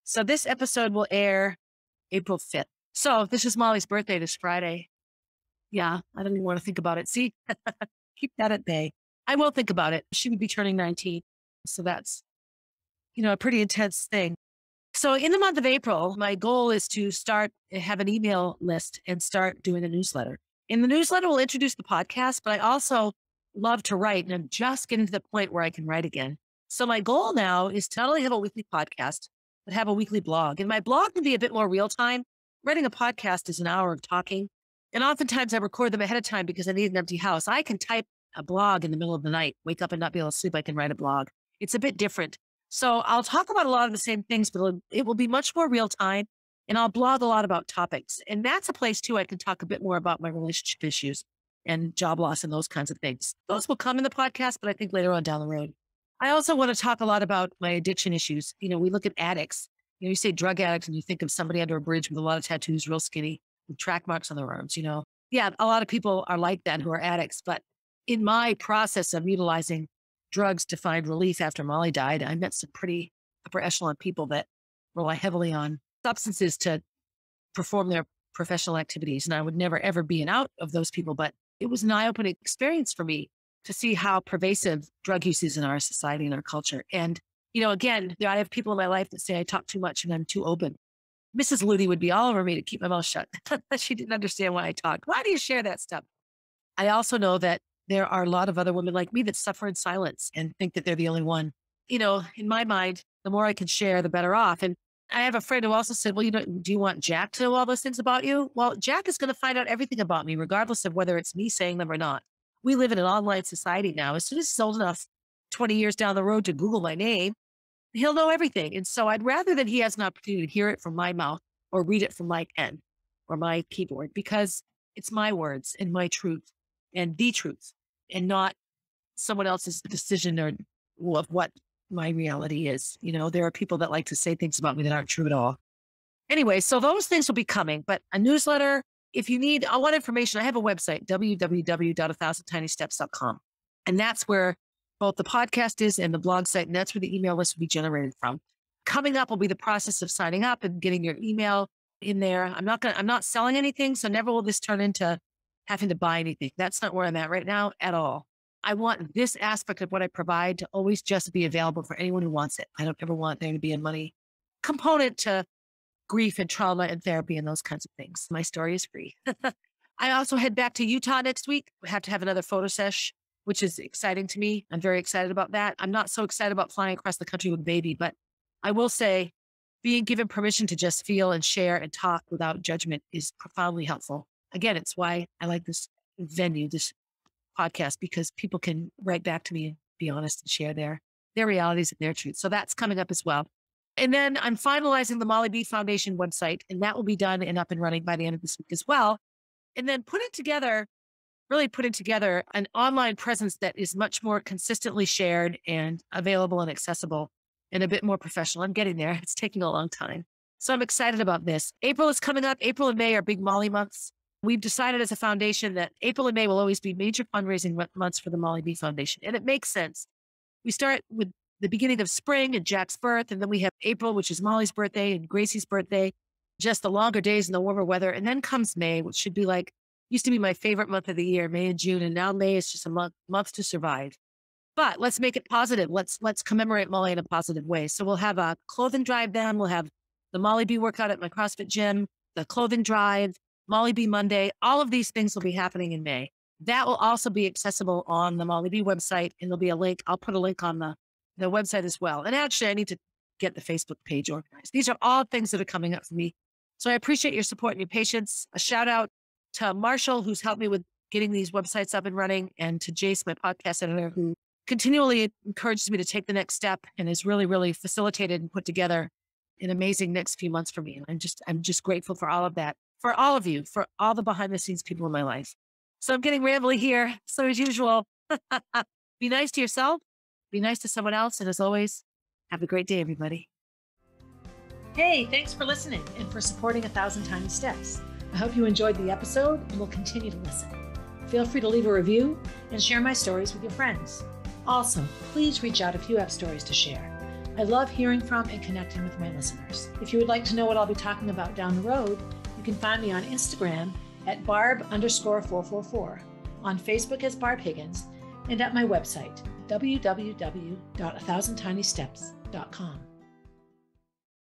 so this episode will air April 5th. So this is Molly's birthday this Friday. Yeah, I don't even want to think about it. See, keep that at bay. I will think about it. She would be turning 19. So that's, a pretty intense thing. So in the month of April, my goal is to have an email list and start doing a newsletter. In the newsletter, we'll introduce the podcast, but I also love to write, and I'm just getting to the point where I can write again. So my goal now is to not only have a weekly podcast, but have a weekly blog. And my blog can be a bit more real time. Writing a podcast is an hour of talking. And oftentimes I record them ahead of time because I need an empty house. I can type a blog in the middle of the night, wake up and not be able to sleep. I can write a blog. It's a bit different. So I'll talk about a lot of the same things, but it will be much more real time. And I'll blog a lot about topics. And that's a place too, I can talk a bit more about my relationship issues and job loss and those kinds of things. Those will come in the podcast, but I think later on down the road. I also want to talk a lot about my addiction issues. We look at addicts. You say drug addicts and you think of somebody under a bridge with a lot of tattoos, real skinny, with track marks on their arms, Yeah, a lot of people are like that who are addicts. But in my process of utilizing drugs to find relief after Molly died, I met some pretty upper echelon people that rely heavily on substances to perform their professional activities. And I would never, ever be an out of those people. But it was an eye-opening experience for me to see how pervasive drug use is in our society and our culture. And, again, I have people in my life that say I talk too much and I'm too open. Mrs. Ludi would be all over me to keep my mouth shut. She didn't understand why I talked. Why do you share that stuff? I also know that there are a lot of other women like me that suffer in silence and think that they're the only one. In my mind, the more I can share, the better off. And I have a friend who also said, well, do you want Jack to know all those things about you? Well, Jack is going to find out everything about me, regardless of whether it's me saying them or not. We live in an online society now. As soon as he's old enough, 20 years down the road to Google my name, he'll know everything. And so I'd rather that he has an opportunity to hear it from my mouth or read it from my pen or my keyboard, because it's my words and my truth and the truth and not someone else's decision or of what my reality is. There are people that like to say things about me that aren't true at all. Anyway, so those things will be coming, but a newsletter, if you need, I want information. I have a website, www.1000tinysteps.com. And that's where both the podcast is and the blog site. And that's where the email list will be generated from. Coming up will be the process of signing up and getting your email in there. I'm not selling anything. So never will this turn into having to buy anything. That's not where I'm at right now at all. I want this aspect of what I provide to always just be available for anyone who wants it. I don't ever want there to be a money component to grief and trauma and therapy and those kinds of things. My story is free. I also head back to Utah next week. We have to have another photo sesh, which is exciting to me. I'm very excited about that. I'm not so excited about flying across the country with a baby, but I will say being given permission to just feel and share and talk without judgment is profoundly helpful. Again, it's why I like this venue, this podcast, because people can write back to me and be honest and share their realities and their truths. So that's coming up as well. And then I'm finalizing the Molly B Foundation website, and that will be done and up and running by the end of this week as well. And then putting together an online presence that is much more consistently shared and available and accessible and a bit more professional. I'm getting there. It's taking a long time. So I'm excited about this. April is coming up. April and May are big Molly months. We've decided as a foundation that April and May will always be major fundraising months for the Molly B Foundation. And it makes sense. we start with the beginning of spring and Jack's birth. And then we have April, which is Molly's birthday and Gracie's birthday, just the longer days and the warmer weather. And then comes May, which should be used to be my favorite month of the year, May and June. And now May is just a month to survive. But let's make it positive. Let's commemorate Molly in a positive way. So we'll have a clothing drive then. We'll have the Molly Bee workout at my CrossFit gym, the clothing drive, Molly Bee Monday. All of these things will be happening in May. That will also be accessible on the Molly Bee website, and there'll be a link. I'll put a link on the website as well. And actually, I need to get the Facebook page organized. These are all things that are coming up for me. So I appreciate your support and your patience. A shout out to Marshall, who's helped me with getting these websites up and running, and to Jace, my podcast editor, who continually encourages me to take the next step and has really, really facilitated and put together an amazing next few months for me. And I'm just grateful for all of that, for all of you, for all the behind the scenes people in my life. So I'm getting rambly here. So as usual, be nice to yourself, be nice to someone else. And as always, have a great day, everybody. Hey, thanks for listening and for supporting 1,000 Tiny Steps. I hope you enjoyed the episode and will continue to listen. Feel free to leave a review and share my stories with your friends. Also, please reach out if you have stories to share. I love hearing from and connecting with my listeners. If you would like to know what I'll be talking about down the road, you can find me on Instagram at barb_444, on Facebook as Barb Higgins, and at my website, www.1000tinysteps.com.